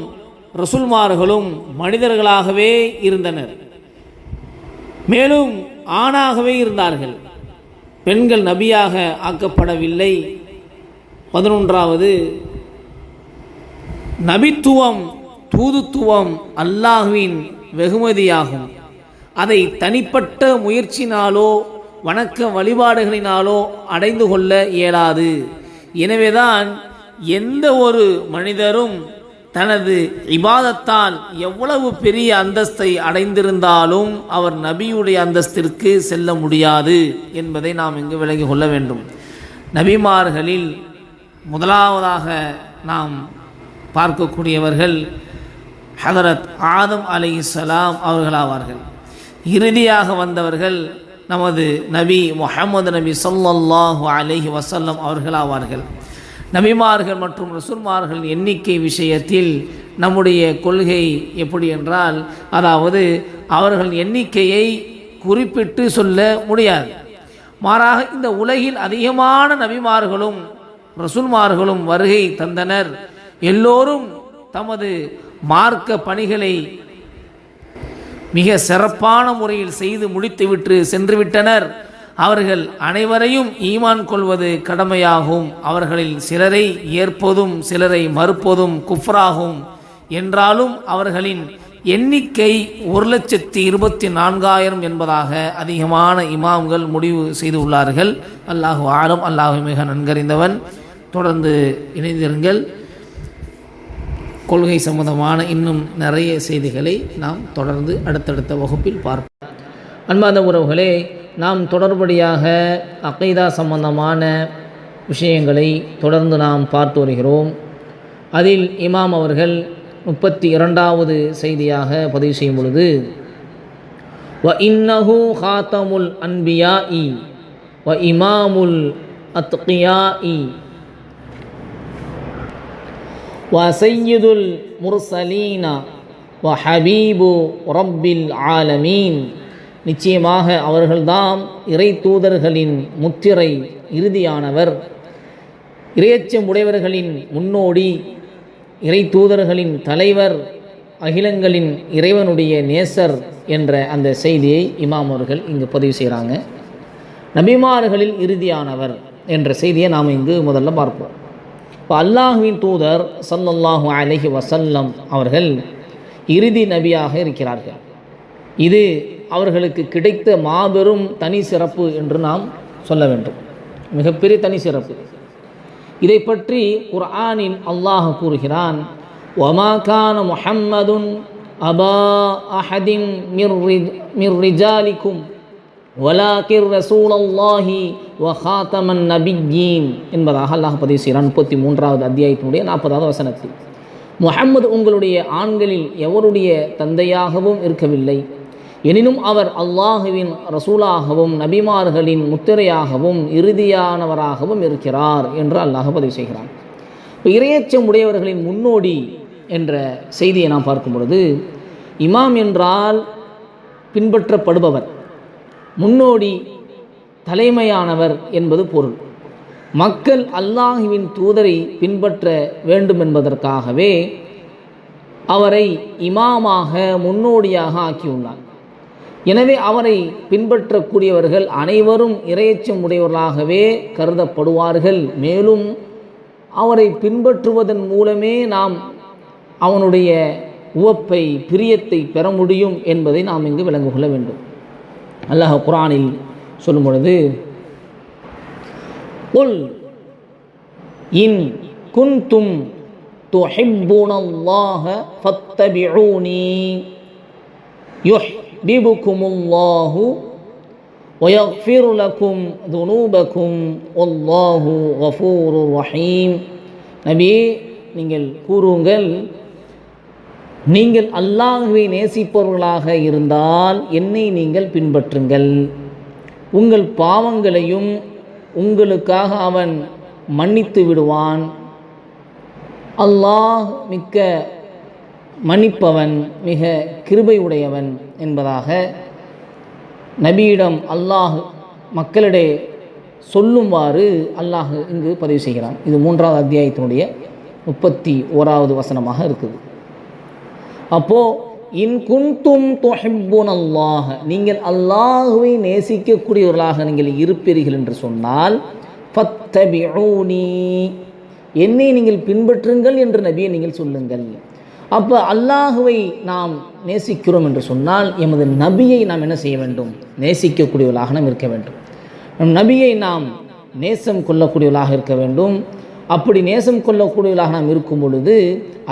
ரசூல்மார்களும் மனிதர்களாகவே இருந்தனர், மேலும் ஆணாகவே இருந்தார்கள், பெண்கள் நபியாக ஆக்கப்படவில்லை. 11வது, நபித்துவம் தூதுத்துவம் அல்லாஹ்வின் வெகுமதியாகும். அதை தனிப்பட்ட முயற்சினாலோ வணக்க வழிபாடுகளினாலோ அடைந்து கொள்ள இயலாது. எனவேதான் எந்த ஒரு மனிதரும் தனது இபாதத்தால் எவ்வளவு பெரிய அந்தஸ்தை அடைந்திருந்தாலும் அவர் நபியுடைய அந்தஸ்திற்கு செல்ல முடியாது என்பதை நாம் இங்கு விளங்கி கொள்ள வேண்டும். நபிமார்களில் முதலாவதாக நாம் பார்க்கக்கூடியவர்கள் ஹதரத் ஆதம் அலைஹிஸ்ஸலாம் அவர்களாவார்கள். இறுதியாக வந்தவர்கள் நமது நபி முஹம்மது நபி ஸல்லல்லாஹு அலைஹி வஸல்லம் அவர்களாவார்கள். நபிமார்கள் மற்றும் ரசூல்மார்களின் எண்ணிக்கை விஷயத்தில் நம்முடைய கொள்கை எப்படி என்றால், அதாவது அவர்கள் எண்ணிக்கையை குறிப்பிட்டு சொல்ல முடியாது. மாறாக இந்த உலகில் அதிகமான நபிமார்களும் ரசூல்மார்களும் வருகை தந்தனர். எல்லோரும் தமது மார்க்க பணிகளை மிக சிறப்பான முறையில் செய்து முடித்துவிட்டு சென்றுவிட்டனர். அவர்கள் அனைவரையும் ஈமான் கொள்வது கடமையாகும். அவர்களில் சிலரை ஏற்பதும் சிலரை மறுப்பதும் குஃப்ராகும். என்றாலும் அவர்களின் எண்ணிக்கை 1,24,000 என்பதாக அதிகமான இமாம்கள் முடிவு செய்துள்ளார்கள். அல்லாஹு ஆலம், அல்லாஹு மிக நன்கறிந்தவன். தொடர்ந்து இணைந்திருங்கள். கொள்கை சம்பந்தமான இன்னும் நிறைய செய்திகளை நாம் தொடர்ந்து அடுத்தடுத்த வகுப்பில் பார்ப்போம். அன்பார்ந்த உறவுகளே, நாம் தொடர்படியாக அகைதா சம்பந்தமான விஷயங்களை தொடர்ந்து நாம் பார்த்து வருகிறோம். அதில் இமாம் அவர்கள் 32வது செய்தியாக பதிவு செய்யும் பொழுது, வ இன்னஹு ஹாத்தமுல் அன்பியாஇ வ இமாமுல் அத்கியாஇ வ சய்யிதுல் முர்சலீன வ ஹபீபு ரப்பில் ஆலமீன். நிச்சயமாக அவர்கள்தாம் இறை தூதர்களின் முத்திரை, இறுதியானவர், இறையச்சம் உடையவர்களின் முன்னோடி, இறை தூதர்களின் தலைவர், அகிலங்களின் இறைவனுடைய நேசர் என்ற அந்த செய்தியை இமாம் அவர்கள் இங்கு பதிவு செய்கிறாங்க. நபிமார்களில் இறுதியானவர் என்ற செய்தியை நாம் இங்கு முதல்ல பார்ப்போம். இப்போ அல்லாஹுவின் தூதர் ஸல்லல்லாஹு அலைஹி வஸல்லம் அவர்கள் இறுதி நபியாக இருக்கிறார்கள். இது அவர்களுக்கு கிடைத்த மாபெரும் தனி சிறப்பு என்று நாம் சொல்ல வேண்டும். மிகப்பெரிய தனி சிறப்பு. இதை பற்றி குர்ஆனில் அல்லாஹ் கூறுகிறான், வமா கான முஹம்மதுன் அபா அஹதின் மிர் ரிஜாலிக்கும் வலாகிர் ரசூலல்லாஹி வ ஹாத்தமன் நபிய்யீன் என்பதாக அல்லாஹ் பதிவு செய்கிறான். 33வது அத்தியாயத்தினுடைய 40வது வசனத்தில், முஹம்மது உங்களுடைய ஆண்களில் எவருடைய தந்தையாகவும் இருக்கவில்லை, எனினும் அவர் அல்லாஹுவின் ரசூலாகவும் நபிமார்களின் முத்திரையாகவும் இறுதியானவராகவும் இருக்கிறார் என்று அல்லாஹ் பதிவு செய்கிறான். இப்போ இறையச்சம் உடையவர்களின் முன்னோடி என்ற செய்தியை நாம் பார்க்கும் பொழுது, இமாம் என்றால் பின்பற்றப்படுபவர், முன்னோடி தலைமையானவர் என்பது பொருள். மக்கள் அல்லாஹுவின் தூதரை பின்பற்ற வேண்டும் என்பதற்காகவே அவரை இமாமாக முன்னோடியாக ஆக்கியுள்ளார். எனவே அவரை பின்பற்றக்கூடியவர்கள் அனைவரும் இறையச்சம் உடையவர்களாகவே கருதப்படுவார்கள். மேலும் அவரை பின்பற்றுவதன் மூலமே நாம் அவனுடைய உவப்பை, பிரியத்தை பெற முடியும் என்பதை நாம் இங்கு விளங்கு கொள்ள வேண்டும். அல்லாஹ் குர்ஆனில் சொல்லும் பொழுது, குல் இன் குன்தும் துஹிப்பூனல்லாஹ ஃபத்தபிஊனி யுஹ்பிபுகுமுல்லாஹு வ யக்ஃபிர் லகும் துனூபகும் வல்லாஹு கஃபூருர் ரஹீம். நபியே, நீங்கள் கூறுங்கள், நீங்கள் அல்லாஹ்வை நேசிப்பவர்களாக இருந்தால் என்னை நீங்கள் பின்பற்றுங்கள், உங்கள் பாவங்களையும் உங்களுக்காக அவன் மன்னித்து விடுவான். அல்லாஹ் மிக்க மன்னிப்பவன், மிக கிருபை உடையவன் என்பதாக நபியிடம் அல்லாஹ் மக்களிடையே சொல்லுமாறு அல்லாஹ் இங்கு பதிவு செய்கிறான். இது 3வது அத்தியாயத்தினுடைய 31வது வசனமாக இருக்குது. அப்போது இன் குன்தும் துஹிப்பூனல்லாஹ, நீங்கள் அல்லாஹுவை நேசிக்கக்கூடியவர்களாக நீங்கள் இருப்பீர்கள் என்று சொன்னால், ஃபத்தபிஊனி, என்னை நீங்கள் பின்பற்றுங்கள் என்று நபியை நீங்கள் சொல்லுங்கள். அப்போ அல்லாஹுவை நாம் நேசிக்கிறோம் என்று சொன்னால் எமது நபியை நாம் என்ன செய்ய வேண்டும்? நேசிக்கக்கூடியவர்களாக நாம் இருக்க வேண்டும். நம் நபியை நாம் நேசம் கொள்ளக்கூடியவர்களாக இருக்க வேண்டும். அப்படி நேசம் கொள்ளக்கூடியவர்களாக நாம் இருக்கும் பொழுது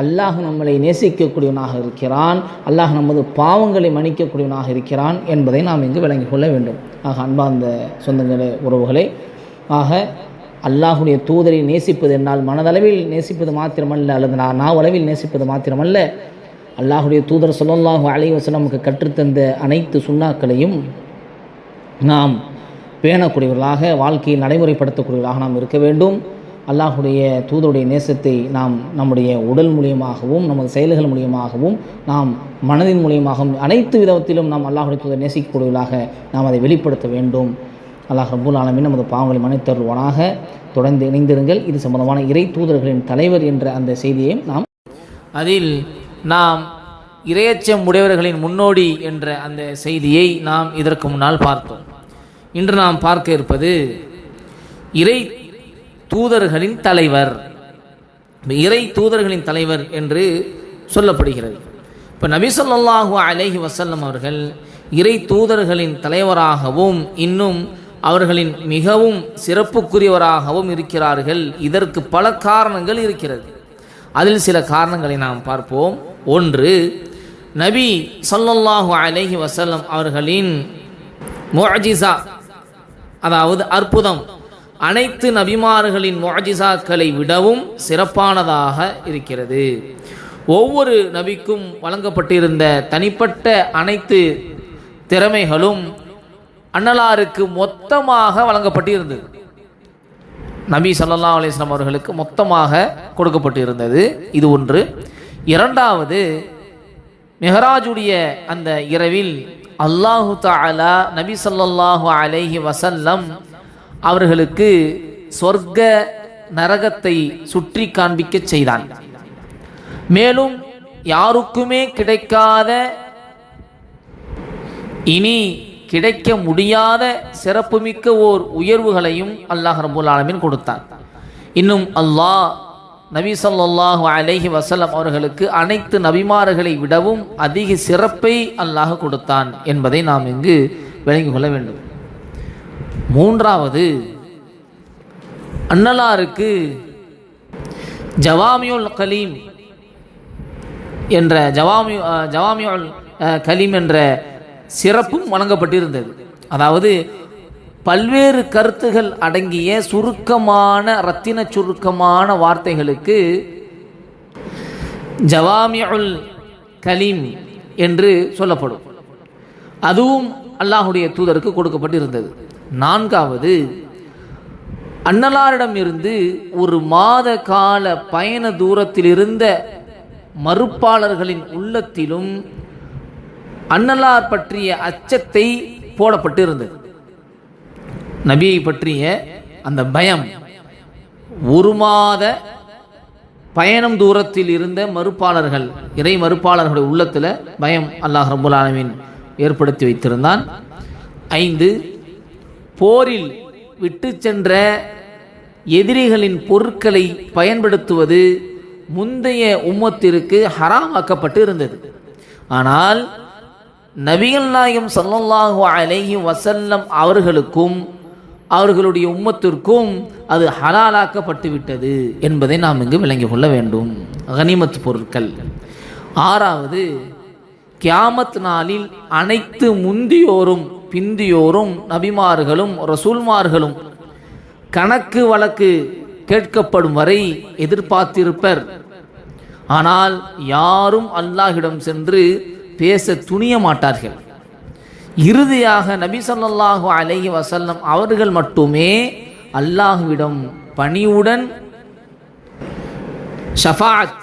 அல்லாஹ் நம்மளை நேசிக்கக்கூடியவனாக இருக்கிறான், அல்லாஹ் நமது பாவங்களை மன்னிக்கக்கூடியவனாக இருக்கிறான் என்பதை நாம் இங்கு விளங்கிக் கொள்ள வேண்டும். ஆக அன்பார்ந்த சொந்தங்களே, உறவுகளே, ஆக அல்லாஹுடைய தூதரை நேசிப்பது என்னால் மனதளவில் நேசிப்பது மாத்திரமல்ல, அல்லது நாவளவில் நேசிப்பது மாத்திரமல்ல, அல்லாஹுடைய தூதர் ஸல்லல்லாஹு அலைஹி வஸல்லம் நமக்கு கற்றுத்தந்த அனைத்து சுன்னாக்களையும் நாம் பேணக்கூடியவர்களாக, வாழ்க்கையில் நடைமுறைப்படுத்தக்கூடியவர்களாக நாம் இருக்க வேண்டும். அல்லாஹுடைய தூதருடைய நேசத்தை நாம் நம்முடைய உடல் மூலியமாகவும் நமது செயல்கள் மூலியமாகவும் நாம் மனதின் மூலியமாகவும் அனைத்து விதத்திலும் நாம் அல்லாஹுடைய தூதர் நேசிக்கக்கூடியவர்களாக நாம் அதை வெளிப்படுத்த வேண்டும். அல்லாஹ் ரப்பல் ஆலமீன் நமது பாவங்களை மன்னித்தருள்வானாக. தொடர்ந்து இணைந்திருங்கள். இது சம்பந்தமான இறை தூதர்களின் தலைவர் என்ற அந்த செய்தியை அதில் நாம் இறையச்சம் உடையவர்களின் முன்னோடி என்ற அந்த செய்தியை நாம் இதற்கு முன்னால் பார்த்தோம். இன்று நாம் பார்க்க இருப்பது இறை தூதர்களின் தலைவர். இறை தூதர்களின் தலைவர் என்று சொல்லப்படுகிறது. இப்போ நபி ஸல்லல்லாஹு அலைஹி வஸல்லம் அவர்கள் இறை தூதர்களின் தலைவராகவும் இன்னும் அவர்களின் மிகவும் சிறப்புக்குரியவராகவும் இருக்கிறார்கள். இதற்கு பல காரணங்கள் இருக்கிறது. அதில் சில காரணங்களை நாம் பார்ப்போம். ஒன்று, நபி ஸல்லல்லாஹு அலைஹி வஸல்லம் அவர்களின் முஅஜிஸா, அதாவது அற்புதம், அனைத்து நபிமார்களின் முஅஜிஸாக்களை விடவும் சிறப்பானதாக இருக்கிறது. ஒவ்வொரு நபிக்கும் வழங்கப்பட்டிருந்த தனிப்பட்ட அனைத்து திறமைகளும் அன்னலாருக்கு மொத்தமாக வழங்கப்பட்டிருந்தது. நபி ஸல்லல்லாஹு அலைஹி வஸல்லம் அவர்களுக்கு மொத்தமாக கொடுக்கப்பட்டிருந்தது. இது ஒன்று. இரண்டாவது, மிஹராஜுடைய அந்த இரவில் அல்லாஹு தஆலா நபி ஸல்லல்லாஹு அலைஹி வஸல்லம் அவர்களுக்கு சொர்க்க நரகத்தை சுற்றி காண்பிக்க செய்தான். மேலும் யாருக்குமே கிடைக்காத, இனி கிடைக்க முடியாத சிறப்புமிக்க ஓர் உயர்வுகளையும் அல்லாஹ் ரப்பல் ஆலமீன் கொடுத்தான். இன்னும் அல்லாஹ் நபி ஸல்லல்லாஹு அலைஹி வஸல்லம் அவர்களுக்கு அனைத்து நபிமார்களை விடவும் அதிக சிறப்பை அல்லாஹ் கொடுத்தான் என்பதை நாம் இங்கு விளங்கிக் கொள்ள வேண்டும். மூன்றாவது, அன்னலாருக்கு ஜவாமியுல் கலீம் என்ற ஜவாமியுல் கலீம் என்ற சிறப்பும் வழங்கப்பட்டிருந்தது. அதாவது பல்வேறு கருத்துகள் அடங்கிய சுருக்கமான ரத்தின சுருக்கமான வார்த்தைகளுக்கு ஜவாமியுல் கலீம் என்று சொல்லப்படும். அதுவும் அல்லாஹுடைய தூதருக்கு கொடுக்கப்பட்டிருந்தது. நான்காவது, அன்னலாரிடம் இருந்து ஒரு மாத கால பயண தூரத்தில் இருந்த மறுப்பாளர்களின் உள்ளத்திலும் அன்னலார் பற்றிய அச்சத்தை போடப்பட்டிருந்தது. நபியை பற்றிய அந்த பயம், ஒரு மாத பயணம் தூரத்தில் இருந்த மறுப்பாளர்கள், இறை மறுப்பாளர்களுடைய உள்ளத்தில் பயம் அல்லாஹ் ரப்பல் ஆலமீன் ஏற்படுத்தி வைத்திருந்தான். 5, போரில் விட்டு சென்ற எதிரிகளின் பொருட்களை பயன்படுத்துவது முந்தைய உம்மத்திற்கு ஹராமாக்கப்பட்டு இருந்தது. ஆனால் நபிகள் நாயகம் ஸல்லல்லாஹு அலைஹி வஸல்லம் அவர்களுக்கும் அவர்களுடைய உம்மத்திற்கும் அது ஹலாலாக்கப்பட்டு விட்டது என்பதை நாம் இங்கு விளங்கிக் கொள்ள வேண்டும். கனிமத் பொருட்கள். 6வது, கியாமத் நாளில் அனைத்து முந்தியோரும் பிந்தியோரும் நபிமார்களும் ரசூல்மார்களும் கணக்கு வழக்கு கேட்கப்படும் வரை எதிர்பார்த்திருப்பர். ஆனால் யாரும் அல்லாஹ்விடம் சென்று பேச துணிய மாட்டார்கள். இறுதியாக நபி ஸல்லல்லாஹு அலைஹி வஸல்லம் அவர்கள் மட்டுமே அல்லாஹ்விடம் பணிவுடன் ஷஃபாஅத்,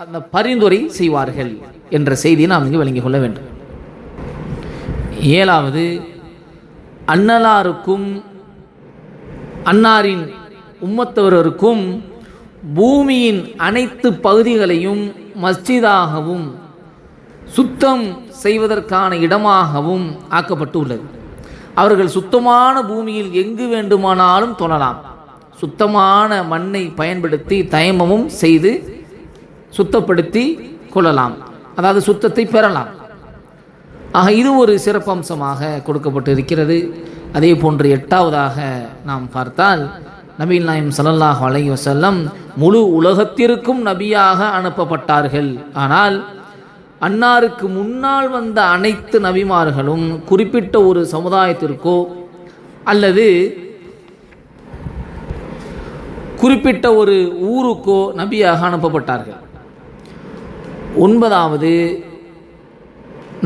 அந்த பரிந்துரை செய்வார்கள் என்ற செய்தியை நாம் இங்கு விளங்கிக் கொள்ள வேண்டும். 7வது, அன்னலாருக்கும் அன்னாரின் உம்மத்தவருக்கும் பூமியின் அனைத்து பகுதிகளையும் மஸ்ஜிதாகவும் சுத்தம் செய்வதற்கான இடமாகவும் ஆக்கப்பட்டு உள்ளது. அவர்கள் சுத்தமான பூமியில் எங்கு வேண்டுமானாலும் தொழலாம். சுத்தமான மண்ணை பயன்படுத்தி தயமமும் செய்து சுத்தப்படுத்தி கொள்ளலாம், அதாவது சுத்தத்தை பெறலாம். ஆக இது ஒரு சிறப்பம்சமாக கொடுக்கப்பட்டு இருக்கிறது. அதே போன்று 8வதாக நாம் பார்த்தால் நபிகள் நாயகம் ஸல்லல்லாஹு அலைஹி வஸல்லம் முழு உலகத்திற்கும் நபியாக அனுப்பப்பட்டார்கள். ஆனால் அன்னாருக்கு முன்னால் வந்த அனைத்து நபிமார்களும் குறிப்பிட்ட ஒரு சமுதாயத்திற்கோ அல்லது குறிப்பிட்ட ஒரு ஊருக்கோ நபியாக அனுப்பப்பட்டார்கள். 9வது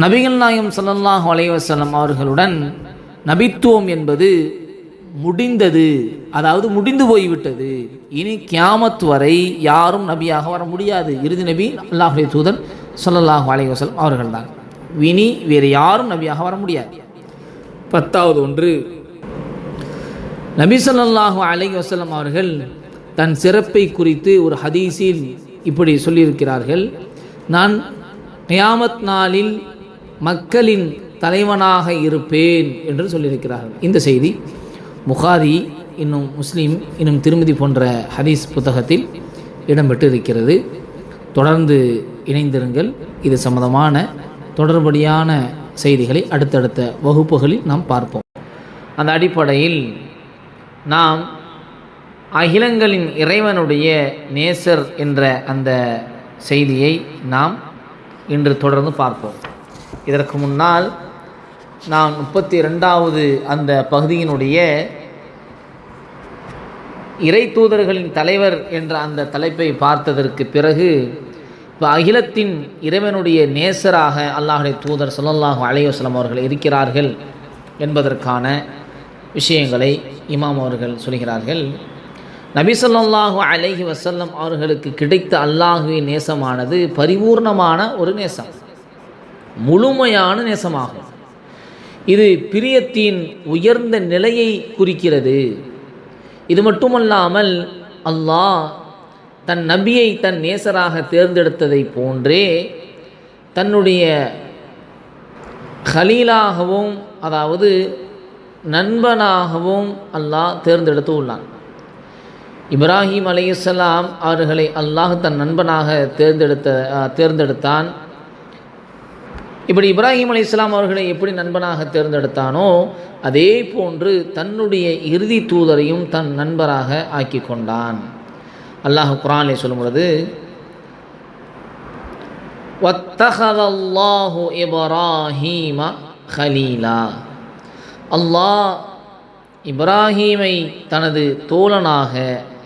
நபிகள் நாயகம் ஸல்லல்லாஹு அலைஹி வஸல்லம் அவர்களுடன் நபித்துவம் என்பது முடிந்தது, அதாவது முடிந்து போய்விட்டது. இனி கியாமத் வரை யாரும் நபியாக வர முடியாது. இறுதி நபி அல்லாஹ்வுடைய தூதர் ஸல்லல்லாஹு அலைஹி வஸல்லம் அவர்கள்தான். இனி வேறு யாரும் நபியாக வர முடியாது. 10வது ஒன்று, நபி ஸல்லல்லாஹு அலைஹி வஸல்லம் அவர்கள் தன் சிறப்பை குறித்து ஒரு ஹதீஸில் இப்படி சொல்லியிருக்கிறார்கள். நான் கியாமத் நாளில் மக்களின் தலைவனாக இருப்பேன் என்று சொல்லியிருக்கிறார்கள். இந்த செய்தி புகாரி இன்னும் முஸ்லீம் இன்னும் திருமதி போன்ற ஹதீஸ் புத்தகத்தில் இடம்பெற்று இருக்கிறது. தொடர்ந்து இணைந்திருங்கள். இது சம்பந்தமான தொடர்படியான செய்திகளை அடுத்தடுத்த வகுப்புகளில் நாம் பார்ப்போம். அந்த அடிப்படையில் நாம் அகிலங்களின் இறைவனுடைய நேசர் என்ற அந்த செய்தியை நாம் இன்று தொடர்ந்து பார்ப்போம். இதற்கு முன்னால் நான் 32வது அந்த பகுதியினுடைய இறை தூதர்களின் தலைவர் என்ற அந்த தலைப்பை பார்த்ததற்கு பிறகு இப்போ அகிலத்தின் இறைவனுடைய நேசராக அல்லாஹ்வுடைய தூதர் ஸல்லல்லாஹு அலைஹி வஸல்லம் அவர்கள் இருக்கிறார்கள் என்பதற்கான விஷயங்களை இமாம் அவர்கள் சொல்கிறார்கள். நபி ஸல்லல்லாஹு அலைஹி வஸல்லம் அவர்களுக்கு கிடைத்த அல்லாஹ்வின் நேசமானது பரிபூர்ணமான ஒரு நேசம், முழுமையான நேசமாகும். இது பிரியத்தின் உயர்ந்த நிலையை குறிக்கிறது. இது மட்டுமல்லாமல் அல்லாஹ் தன் நபியை தன் நேசராக தேர்ந்தெடுத்ததை போன்றே தன்னுடைய கலீலாகவும் அதாவது நண்பனாகவும் அல்லாஹ் தேர்ந்தெடுத்து உள்ளான். இப்ராஹிம் அலைஹிஸ்ஸலாம் அவர்களை அல்லாஹ் தன் நண்பனாக தேர்ந்தெடுத்தான். இப்படி இப்ராஹிம் அலைஹிஸ்ஸலாம் அவர்களை எப்படி நண்பனாக தேர்ந்தெடுத்தானோ அதே போன்று தன்னுடைய இறுதி தூதரையும் தன் நண்பராக ஆக்கி கொண்டான். அல்லாஹ் குர்ஆனிலே சொல்லும் பொழுது வத்தஹதல்லாஹு இப்ராஹீம கலீலா, அல்லாஹ் இப்ராஹீமை தனது தோழனாக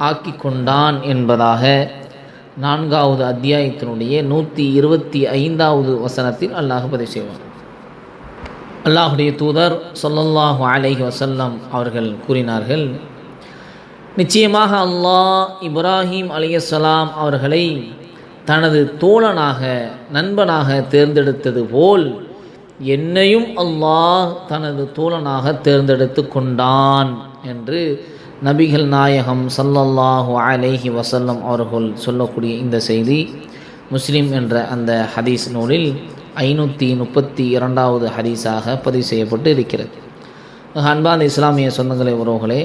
ஆக்கி கொண்டான் என்பதாக 4வது அத்தியாயத்தினுடைய 125வது வசனத்தில் அல்லாஹ் பதிவு செய்வார். அல்லாஹுடைய தூதர் ஸல்லல்லாஹு அலைஹி வஸல்லம் அவர்கள் கூறினார்கள், நிச்சயமாக அல்லாஹ் இப்ராஹிம் அலைஹிஸ்ஸலாம் அவர்களை தனது தோழனாக நண்பனாக தேர்ந்தெடுத்தது போல் என்னையும் அல்லாஹ் தனது தோழனாக தேர்ந்தெடுத்து கொண்டான் என்று நபிகள் நாயகம் ஸல்லல்லாஹு அலைஹி வஸல்லம் அவர்கள் சொல்லக்கூடிய இந்த செய்தி முஸ்லிம் என்ற அந்த ஹதீஸ் நூலில் 532வது ஹதீஸாக பதிவு செய்யப்பட்டு இருக்கிறது. அன்பான இஸ்லாமிய சொந்தங்களே, உறவுகளே,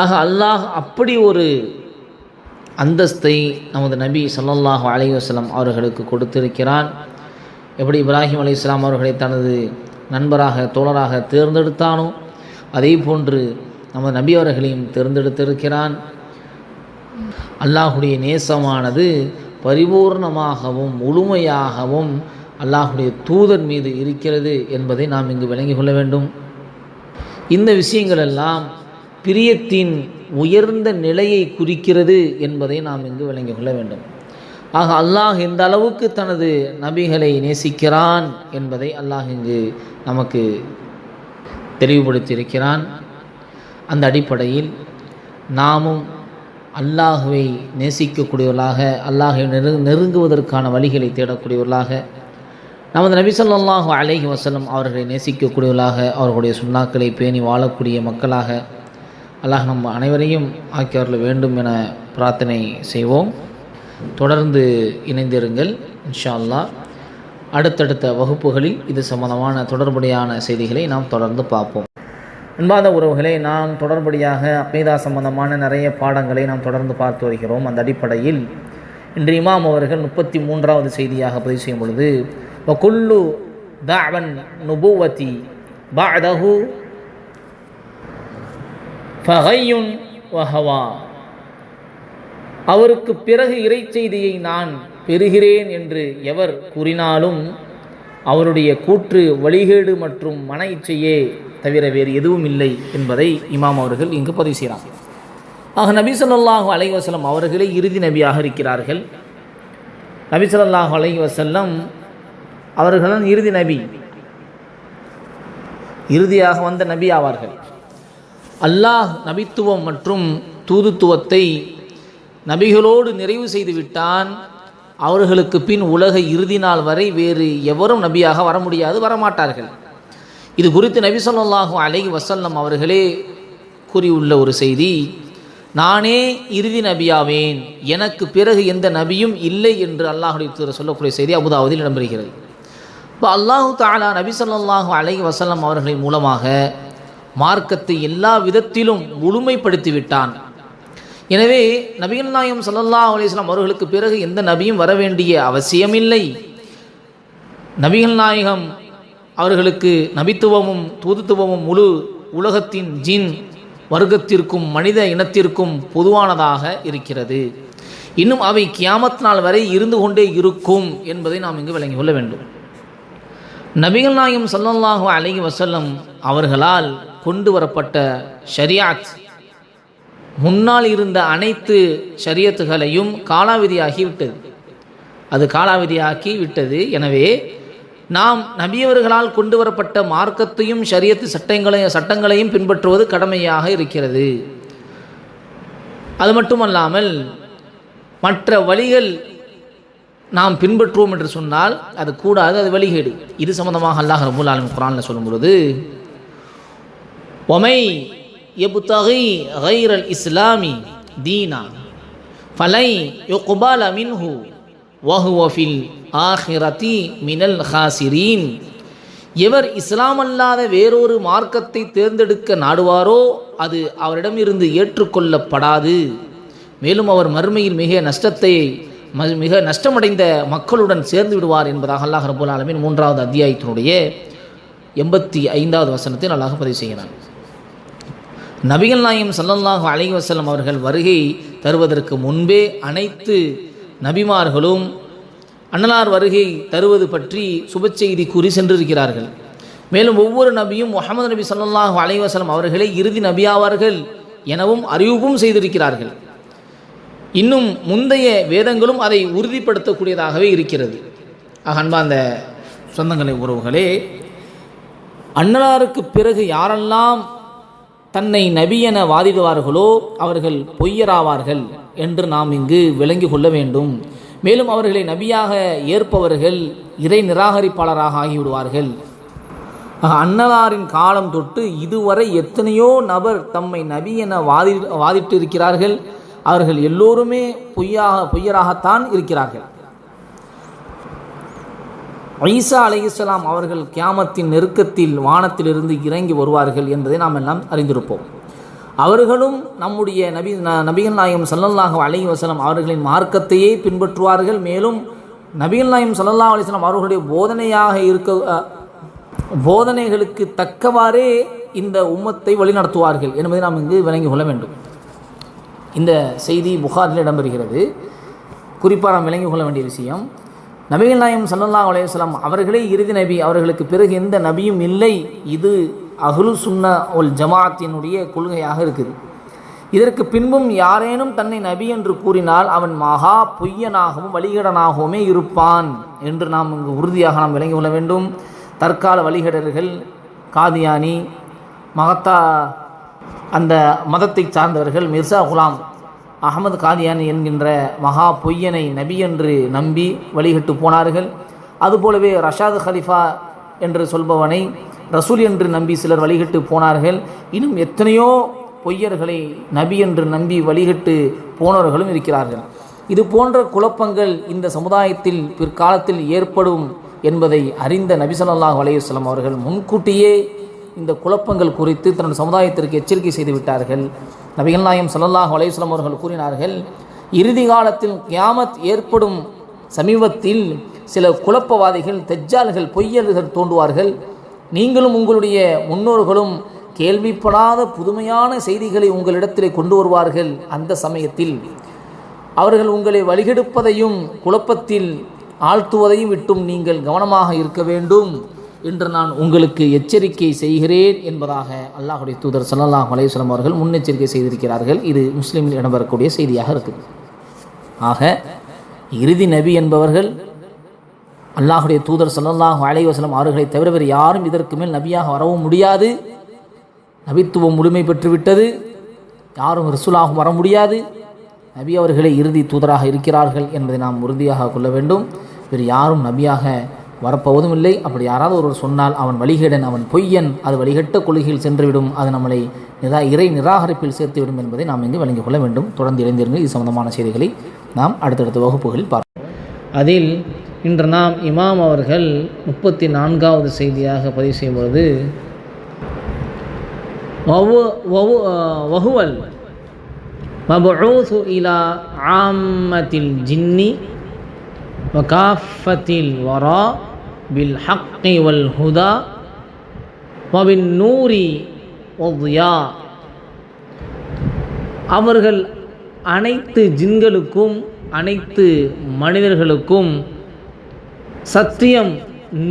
ஆக அல்லாஹ் அப்படி ஒரு அந்தஸ்தை நமது நபி ஸல்லல்லாஹு அலைஹி வஸல்லம் அவர்களுக்கு கொடுத்திருக்கிறான். எப்படி இப்ராஹிம் அலைஹிஸ்ஸலாம் அவர்களை தனது நண்பராக தோழராக தேர்ந்தெடுத்தானோ அதே போன்று நமது நபி அவர்களையும் தேர்ந்தெடுத்திருக்கிறான். அல்லாஹுடைய நேசமானது பரிபூர்ணமாகவும் முழுமையாகவும் அல்லாஹுடைய தூதர் மீது இருக்கிறது என்பதை நாம் இங்கு விளங்கிக் கொள்ள வேண்டும். இந்த விஷயங்கள் எல்லாம் பிரியத்தின் உயர்ந்த நிலையை குறிக்கிறது என்பதை நாம் இங்கு விளங்கிக் கொள்ள வேண்டும். ஆக அல்லாஹ் எந்த அளவுக்கு தனது நபிகளை நேசிக்கிறான் என்பதை அல்லாஹ் இங்கு நமக்கு தெளிவுபடுத்தியிருக்கிறான். அந்த அடிப்படையில் நாமும் அல்லாஹுவை நேசிக்கக்கூடியவர்களாக, அல்லாஹை நெருங்குவதற்கான வழிகளை தேடக்கூடியவர்களாக, நமது நபி ஸல்லல்லாஹு அலைஹி வஸல்லம் அவர்களை நேசிக்கக்கூடியவர்களாக, அவர்களுடைய சுன்னாக்களை பேணி வாழக்கூடிய மக்களாக அல்லாஹ் நம் அனைவரையும் ஆக்கியவர்கள வேண்டும் என பிரார்த்தனை செய்வோம். தொடர்ந்து இணைந்திருங்கள். இன்ஷா அல்லாஹ் அடுத்தடுத்த வகுப்புகளில் இது சம்பந்தமான தொடர்புடையான செய்திகளை நாம் தொடர்ந்து பார்ப்போம். அன்பார்ந்த உறவுகளே, நாம் தொடர்படியாக அக்கீதா சம்பந்தமான நிறைய பாடங்களை நாம் தொடர்ந்து பார்த்து வருகிறோம். அந்த அடிப்படையில் இன்று இமாம் அவர்கள் 33வது செய்தியாக பதிவு செய்யும் பொழுது, வகுல்லு தஅவன் நுபுவதி பஅதஹு ஃபஹய்யுன் வஹவா, அவருக்கு பிறகு இறைச்செய்தியை நான் பெறுகிறேன் என்று எவர் கூறினாலும் அவருடைய கூற்று வழிகேடு மற்றும் மன இச்சையே தவிர வேறு எதுவும் இல்லை என்பதை இமாம் அவர்கள் இங்கு பதிவு செய்கிறார். ஆக நபி ஸல்லல்லாஹு அலைஹி வஸல்லம் அவர்களே இறுதி நபியாக இருக்கிறார்கள். நபி ஸல்லல்லாஹு அலைஹி வஸல்லம் அவர்கள்தான் இறுதி நபி, இறுதியாக வந்த நபி ஆவார்கள். அல்லாஹ் நபித்துவம் மற்றும் தூதுத்துவத்தை நபிகளோடு நிறைவு செய்து விட்டான். அவர்களுக்கு பின் உலக இறுதி நாள் வரை வேறு எவரும் நபியாக வர முடியாது, வரமாட்டார்கள். இது குறித்து நபி ஸல்லல்லாஹு அலைஹி வஸல்லம் அவர்களே கூறியுள்ள ஒரு செய்தி, நானே இறுதி நபியாவேன், எனக்கு பிறகு எந்த நபியும் இல்லை என்று அல்லாஹுடைய தூதர் சொல்லக்கூடிய செய்தி அபூதாவுதில் இடம்பெறுகிறது. இப்போ அல்லாஹு தஆலா நபி ஸல்லல்லாஹு அலைஹி வஸல்லம் அவர்களின் மூலமாக மார்க்கத்தை எல்லா விதத்திலும் முழுமைப்படுத்தி விட்டான். எனவே நபிகள் நாயகம் ஸல்லல்லாஹு அலைஹி வஸல்லம் அவர்களுக்கு பிறகு எந்த நபியும் வர வேண்டிய அவசியமில்லை. நபிகள் நாயகம் அவர்களுக்கு நபித்துவமும் தூதுத்துவமும் முழு உலகத்தின் ஜின் வர்க்கத்திற்கும் மனித இனத்திற்கும் பொதுவானதாக இருக்கிறது. இன்னும் அவை கியாமத் நாள் வரை இருந்து கொண்டே இருக்கும் என்பதை நாம் இங்கு விளங்கிக் கொள்ள வேண்டும். நபிகள் நாயகம் ஸல்லல்லாஹு அலைஹி வஸல்லம் அவர்களால் கொண்டு வரப்பட்ட ஷரியாத் முன்னால் இருந்த அனைத்து ஷரியத்துகளையும் காலாவதியாகிவிட்டது, அது காலாவதியாக்கி விட்டது. எனவே நாம் நபியவர்களால் கொண்டு வரப்பட்ட மார்க்கத்தையும் ஷரியத்து சட்டங்களையும் பின்பற்றுவது கடமையாக இருக்கிறது. அது மட்டுமல்லாமல் மற்ற வழிகள் நாம் பின்பற்றுவோம் என்று சொன்னால் அது கூடாது, அது வழிகேடு. இது சம்பந்தமாக அல்லாஹ் ரப்பல் ஆலமீன் குர்ஆனில் சொல்லும் பொழுது, ஒமை யப்தகி கைரல் இஸ்லாமி தீனா ஃபலை யுக்பல மின்ஹு வஹுவ ஃபில் ஆஹிரதி மினல் ஹாசிரீன், எவர் இஸ்லாம் அல்லாத வேறொரு மார்க்கத்தை தேர்ந்தெடுக்க நாடுவாரோ அது அவரிடமிருந்து ஏற்றுக்கொள்ளப்படாது, மேலும் அவர் மறுமையில் மிக நஷ்டமடைந்த மக்களுடன் சேர்ந்து விடுவார் என்பதாக அல்லாஹ் ரப்பல் ஆலமீன் 3வது அத்தியாயத்தினுடைய 85வது வசனத்தில் அல்லாஹ் பதிவு செய்கிறார். நபிகள் நாயகம் ஸல்லல்லாஹு அலைஹி வஸல்லம் அவர்கள் வருகை தருவதற்கு முன்பே அனைத்து நபிமார்களும் அன்னலார் வருகை தருவது பற்றி சுப செய்தி கூறி சென்றிருக்கிறார்கள். மேலும் ஒவ்வொரு நபியும் முஹம்மது நபி ஸல்லல்லாஹு அலைஹி வஸல்லம் அவர்களே இறுதி நபியாவார்கள் எனவும் அறிவிப்பும் செய்திருக்கிறார்கள். இன்னும் முந்தைய வேதங்களும் அதை உறுதிப்படுத்தக்கூடியதாகவே இருக்கிறது. அன்பார்ந்த சொந்தங்களை உறவுகளே, அன்னலாருக்கு பிறகு யாரெல்லாம் தன்னை நபி என வாதிடுவார்களோ அவர்கள் பொய்யராவார்கள் என்று நாம் இங்கு விளங்கி கொள்ள வேண்டும். மேலும் அவர்களை நபியாக ஏற்பவர்கள் இறை நிராகரிப்பாளராக ஆகிவிடுவார்கள். அன்னலாரின் காலம் தொட்டு இதுவரை எத்தனையோ நபர் தம்மை நபி என வாதிட்டு இருக்கிறார்கள். அவர்கள் எல்லோருமே பொய்யராகத்தான் இருக்கிறார்கள். ஈசா அலைஹிஸ்ஸலாம் அவர்கள் கியாமத்தின் நெருக்கத்தில் வானத்திலிருந்து இறங்கி வருவார்கள் என்பதை நாம் எல்லாம் அறிந்திருப்போம். அவர்களும் நம்முடைய நபிகள் நாயகம் ஸல்லல்லாஹு அலைஹி வஸல்லம் அவர்களின் மார்க்கத்தையே பின்பற்றுவார்கள். மேலும் நபிகள் நாயகம் ஸல்லல்லாஹு அலைஹி வஸல்லம் அவர்களுடைய போதனைகளுக்கு தக்கவாறே இந்த உம்மத்தை வழிநடத்துவார்கள் என்பதை நாம் இங்கு விளங்கிக் கொள்ள வேண்டும். இந்த செய்தி புகாரில் இடம்பெறுகிறது. குறிப்பாக நாம் விளங்கிக் கொள்ள வேண்டிய விஷயம், நபிகள் நாயகம் ஸல்லல்லாஹு அலைஹி வஸல்லம் அவர்களே இறுதி நபி, அவர்களுக்கு பிறகு எந்த நபியும் இல்லை. இது அஹ்லு சுன்னா வல் ஜமாஅத்தினுடைய கொள்கையாக இருக்குது. இதற்கு பின்பும் யாரேனும் தன்னை நபி என்று கூறினால் அவன் மகா பொய்யனாகவும் வழிகேடனாகவுமே இருப்பான் என்று நாம் இங்கு உறுதியாக நாம் விளங்கிக் கொள்ள வேண்டும். தற்கால வழிகேடர்கள், காதியானி, மகத்தா அந்த மதத்தை சார்ந்தவர்கள் மிர்சா குலாம் அகமது காதியானி என்கின்ற மகா பொய்யனை நபி என்று நம்பி வழிகட்டு போனார்கள். அதுபோலவே ரஷாத் ஹலிஃபா என்று சொல்பவனை ரசூல் என்று நம்பி சிலர் வழிகட்டு போனார்கள். இன்னும் எத்தனையோ பொய்யர்களை நபி என்று நம்பி வழிகட்டு போனவர்களும் இருக்கிறார்கள். இது போன்ற குழப்பங்கள் இந்த சமுதாயத்தில் பிற்காலத்தில் ஏற்படும் என்பதை அறிந்த நபி ஸல்லல்லாஹு அலைஹி வஸல்லம் அவர்கள் முன்கூட்டியே இந்த குழப்பங்கள் குறித்து தன்னுடைய சமுதாயத்திற்கு எச்சரிக்கை செய்து விட்டார்கள். நபிகள் நாயகம் ஸல்லல்லாஹு அலைஹி வஸல்லம் அவர்கள் கூறினார்கள், இறுதி காலத்தில் கியாமத் ஏற்படும் சமீபத்தில் சில குழப்பவாதிகள், தஜ்ஜால்கள், பொய்யர்கள் தோன்றுவார்கள். நீங்களும் உங்களுடைய முன்னோர்களும் கேள்விப்படாத புதுமையான செய்திகளை உங்களிடத்திலே கொண்டு வருவார்கள். அந்த சமயத்தில் அவர்கள் உங்களை வழிகெடுப்பதையும் குழப்பத்தில் ஆழ்த்துவதையும் விட்டும் நீங்கள் கவனமாக இருக்க வேண்டும் என்று நான் உங்களுக்கு எச்சரிக்கை செய்கிறேன் என்பதாக அல்லாஹ்வுடைய தூதர் ஸல்லல்லாஹு அலைஹி வஸல்லம் அவர்கள் முன்னெச்சரிக்கை செய்திருக்கிறார்கள். இது முஸ்லிமில் இடம்பெறக்கூடிய செய்தியாக இருக்குது. ஆக இறுதி நபி என்பவர்கள் அல்லாஹ்வுடைய தூதர் ஸல்லல்லாஹு அலைஹி வஸல்லம் அவர்களை தவிர வேறு யாரும் இதற்கு மேல் நபியாக வரவும் முடியாது. நபித்துவம் முழுமை பெற்றுவிட்டது. யாரும் ரசூலாகவும் வர முடியாது. நபி அவர்களே இறுதி தூதராக இருக்கிறார்கள் என்பதை நாம் உறுதியாக கொள்ள வேண்டும். வேறு யாரும் நபியாக வரப்போவதும் இல்லை. அப்படி யாராவது ஒருவர் சொன்னால் அவன் வழிகேடன், அவன் பொய்யன், அது வழிகட்ட கொள்கையில் சென்றுவிடும், அது நம்மளை இறை நிராகரிப்பில் சேர்த்துவிடும் என்பதை நாம் இங்கு விளங்கிக் கொள்ள வேண்டும். தொடர்ந்து இணைந்திருங்கள். இது சம்பந்தமான செய்திகளை நாம் அடுத்தடுத்த வகுப்புகளில் பார்ப்போம். அதில் இன்று நாம் இமாம் அவர்கள் 34வது செய்தியாக பதிவு செய்யும்பொழுது, வஹுவல் மபூஸு இலா ஆம்மத்தில் ஜின்னி வகாஃபத்தில் வரா பில் ஹக்கி வல் ஹுதா வபின் நூரி வத்யா. அவர்கள் அனைத்து ஜின்களுக்கும் அனைத்து மனிதர்களுக்கும் சத்தியம்,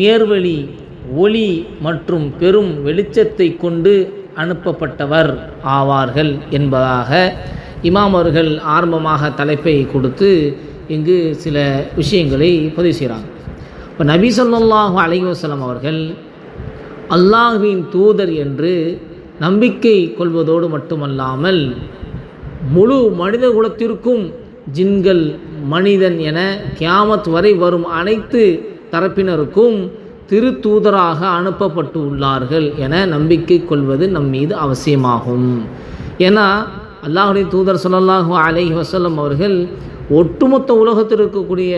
நேர்வழி, ஒளி மற்றும் பெரும் வெளிச்சத்தை கொண்டு அனுப்பப்பட்டவர் ஆவார்கள் என்பதாக இமாம் அவர்கள் ஆரம்பமாக தலைப்பை கொடுத்து இங்கு சில விஷயங்களை பதிவு செய்கிறாங்க. இப்போ நபி ஸல்லல்லாஹு அலைஹி வஸல்லம் அவர்கள் அல்லாஹ்வின் தூதர் என்று நம்பிக்கை கொள்வதோடு மட்டுமல்லாமல் முழு மனித குலத்திற்கும், ஜின்கள், மனிதன் என கியாமத் வரை வரும் அனைத்து தரப்பினருக்கும் திருத்தூதராக அனுப்பப்பட்டு உள்ளார்கள் என நம்பிக்கை கொள்வது நம் மீது அவசியமாகும். ஏன்னா அல்லாஹ்வுடைய தூதர் ஸல்லல்லாஹு அலைஹி வஸல்லம் அவர்கள் ஒட்டுமொத்த உலகத்தில் இருக்கக்கூடிய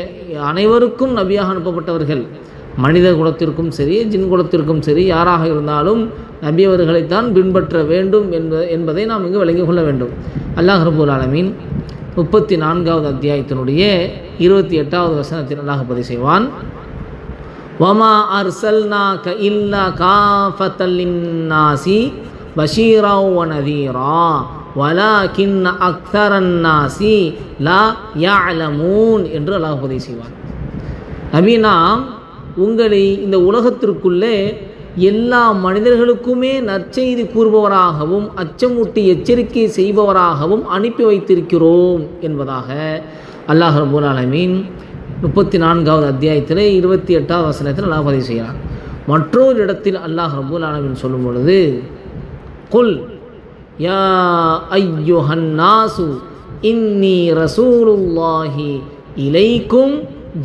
அனைவருக்கும் நபியாக அனுப்பப்பட்டவர்கள். மனித குலத்திற்கும் சரி, ஜின் குலத்திற்கும் சரி, யாராக இருந்தாலும் நபி அவர்களைத்தான் பின்பற்ற வேண்டும் என்பதை நாம் இங்கு விளங்கிக் கொள்ள வேண்டும். அல்லாஹ் ரப்பல் ஆலமீன் 34வது அத்தியாயத்தினுடைய 28வது வசனத்தில் அல்லாஹ் பதிவு செய்வான், வமா அர்சல்னாக இல்லா காஃபத்தல் லின்னாசி பஷீரா வ நதீரா வலாகின்ன அக்ஸரன் நாசி லா யஅலமூன் என்று அல்லாஹ் பதிவு செய்வான். நபி, நாம் உங்களை இந்த உலகத்திற்குள்ளே எல்லா மனிதர்களுக்குமே நற்செய்தி கூறுபவராகவும் அச்சமூட்டி எச்சரிக்கை செய்பவராகவும் அனுப்பி வைத்திருக்கிறோம் என்பதாக அல்லாஹ் ரப்பல் ஆலமீன் 34வது அத்தியாயத்தில் 28வது வசனத்தில் அல்லாஹ் பதிவு செய்கிறார். மற்றொரு இடத்தில் அல்லாஹ் ரப்பல் ஆலமீன் சொல்லும் பொழுது, குல் யா ஐயுஹன் நாசு இன்னி ரசூலுல்லாஹி இலைக்கும்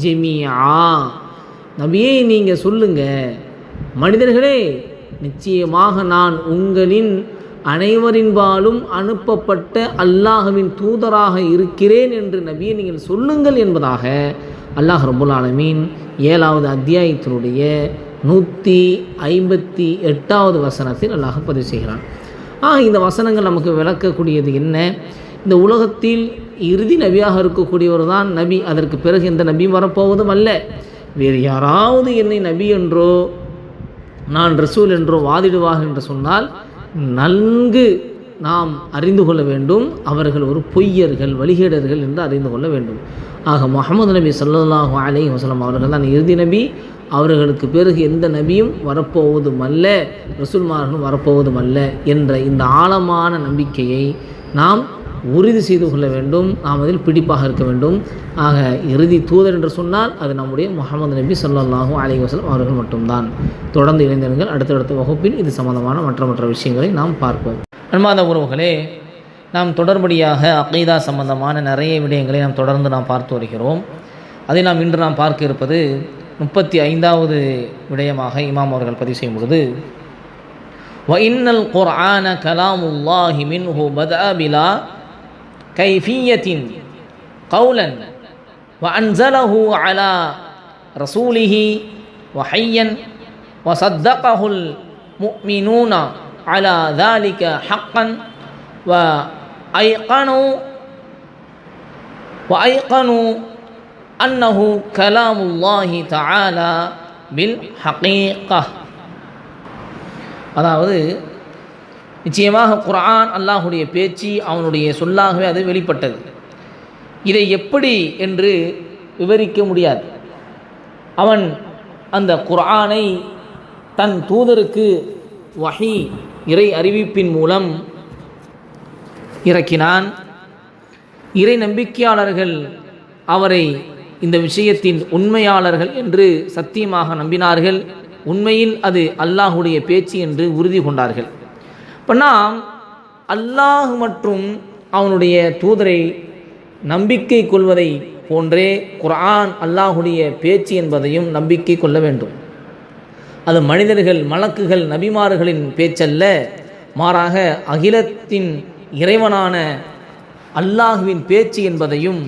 ஜமீஆ. நபியே, நீங்கள் சொல்லுங்க, மனிதர்களே, நிச்சயமாக நான் உங்களின் அனைவரின்பாலும் அனுப்பப்பட்ட அல்லாஹ்வின் தூதராக இருக்கிறேன் என்று நபியை நீங்கள் சொல்லுங்கள் என்பதாக அல்லாஹ் ரப்பல் ஆலமீன் 7வது அத்தியாயத்தினுடைய 158வது வசனத்தில் அல்லாஹ் பதிவு செய்கிறான். இந்த வசனங்கள் நமக்கு விளக்கக்கூடியது என்ன? இந்த உலகத்தில் இறுதி நபியாக இருக்கக்கூடியவர் தான் நபி. அதற்கு பிறகு எந்த நபியும் வரப்போவதும் அல்ல. வேறு யாராவது என்னை நபி என்றோ நான் ரசூல் என்றோ வாதிடுவார்கள் என்று சொன்னால் நன்கு நாம் அறிந்து கொள்ள வேண்டும், அவர்கள் ஒரு பொய்யர்கள், வழிகேடர்கள் என்று அறிந்து கொள்ள வேண்டும். ஆக முஹம்மது நபி ஸல்லல்லாஹு அலைஹி வஸல்லம் அவர்கள் தான் இறுதி நபி. அவர்களுக்கு பிறகு எந்த நபியும் வரப்போவதும் அல்ல, ரசூல்மார்களும் வரப்போவதும் அல்ல என்ற இந்த ஆழமான நம்பிக்கையை நாம் உறுதி செய்து கொள்ள வேண்டும். நாம் அதில் பிடிப்பாக இருக்க வேண்டும். ஆக இறுதி தூதர் என்று சொன்னால் அது நம்முடைய முஹம்மது நபி ஸல்லல்லாஹு அலைஹி வஸல்லம் அவர்கள் மட்டும்தான். தொடர்ந்து இணைந்திருங்கள். அடுத்தடுத்த வகுப்பில் இது சம்பந்தமான மற்ற விஷயங்களை நாம் பார்ப்போம். அன்பார்ந்த உறவுகளே, நாம் தொடர்படியாக அகீதா சம்பந்தமான நிறைய விடயங்களை நாம் தொடர்ந்து பார்த்து வருகிறோம். அதை இன்று நாம் பார்க்க இருப்பது 35வது விடயமாக இமாம் அவர்கள் பதிவு செய்யும் பொழுது, வ இன்னல் குர்ஆன கலாமுல்லாஹி மின்ஹு பதஅ பிலா கைஃபியத்தின் கௌலன் வ அன்ஸலஹு அலா ரசூலிஹி வ ஹய்யன் வ ஸத்தகஹுல் முஃமினூன அலா ذلك حقا وأيقنوا أنه كلام الله تعالى بالحقيقة. அதாவது நிச்சயமாக குர்ஆன் அல்லாஹுடைய பேச்சு, அவனுடைய சொல்லாகவே அது வெளிப்பட்டது. இதை எப்படி என்று விவரிக்க முடியாது. அவன் அந்த குர்ஆனை தன் தூதருக்கு வஹி இறை அறிவிப்பின் மூலம் இறக்கினான். இறை நம்பிக்கையாளர்கள் அவரை இந்த விஷயத்தின் உண்மையாளர்கள் என்று சத்தியமாக நம்பினார்கள். உண்மையில் அது அல்லாஹுடைய பேச்சு என்று உறுதி கொண்டார்கள். இப்போ நாம் அல்லாஹ் மற்றும் அவனுடைய தூதரை நம்பிக்கை கொள்வதை போன்றே குர்ஆன் அல்லாஹுடைய பேச்சு என்பதையும் நம்பிக்கை கொள்ள வேண்டும். அது மனிதர்கள், மலக்குகள், நபிமார்களின் பேச்சல்ல, மாறாக அகிலத்தின் இறைவனான அல்லாஹுவின் பேச்சு என்பதையும்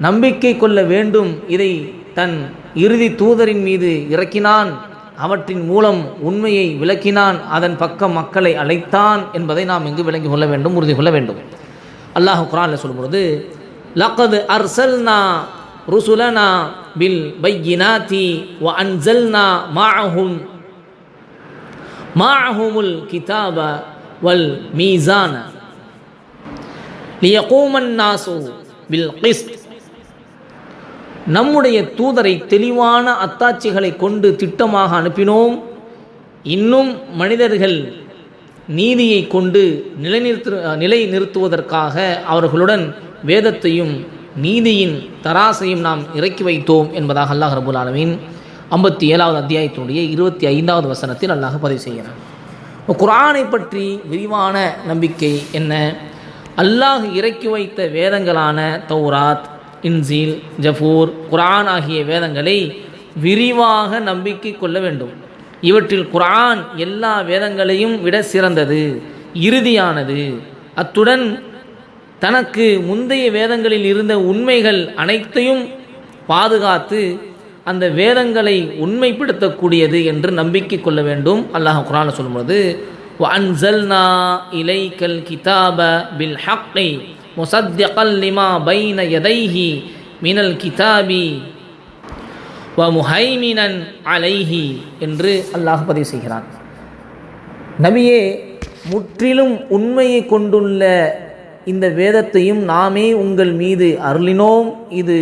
நம்பிக்கை கொள்ள வேண்டும். இதை தன் இறுதி தூதரின் மீது இறக்கினான், அவற்றின் மூலம் உண்மையை விளக்கினான், அதன் பக்கம் மக்களை அழைத்தான் என்பதை நாம் இங்கு விளங்கி கொள்ள வேண்டும், உறுதி கொள்ள வேண்டும். அல்லாஹ் குர்ஆனில் சொல்லும்பொழுது, லக்கது அர்சல்னா ருசுலனா பில் பையினாத்தி வ அன்சல்னா மாஅஹுமுல் கிதாப வல் மீசான லியகூமன் நாசு பில் கிஸ்த். நம்முடைய தூதரை தெளிவான அத்தாட்சிகளை கொண்டு திட்டமாக அனுப்பினோம். இன்னும் மனிதர்கள் நீதியை கொண்டு நிலை நிறுத்துவதற்காக அவர்களுடன் வேதத்தையும் நீதியின் தராசையும் நாம் இறக்கி வைத்தோம் என்பதாக அல்லாஹ் ரப்பல் ஆலமீன் 57வது அத்தியாயத்தினுடைய 25வது வசனத்தில் அல்லாஹ் பதிவு செய்கிறான். குர்ஆனை பற்றி விரிவான நம்பிக்கை என்ன? அல்லாஹ் இறக்கி வைத்த வேதங்களான தௌராத், இன்ஜீல், ஜபூர், குர்ஆன் ஆகிய வேதங்களை விரிவாக நம்பிக்கை கொள்ள வேண்டும். இவற்றில் குர்ஆன் எல்லா வேதங்களையும் விட சிறந்தது, இறுதியானது. அத்துடன் தனக்கு முந்தைய வேதங்களில் இருந்த உண்மைகள் அனைத்தையும் பாதுகாத்து அந்த வேதங்களை உண்மைப்படுத்தக்கூடியது என்று நம்பிக்கை கொள்ள வேண்டும். அல்லாஹ் குர்ஆனில் சொல்லும்போது, வஅன்ஸல்னா இலைக்கல் கிதாப பில் ஹக்கி முஸத்திகல் லிமா பைன யதைஹி மினல் கிதாபி வ முஹைமினன் அலைஹி என்று அல்லாஹ் பதிவு செய்கிறான். நபியே, முற்றிலும் உண்மையை கொண்டுள்ள இந்த வேதத்தையும் நாமே உங்கள் மீது அருளினோம். இது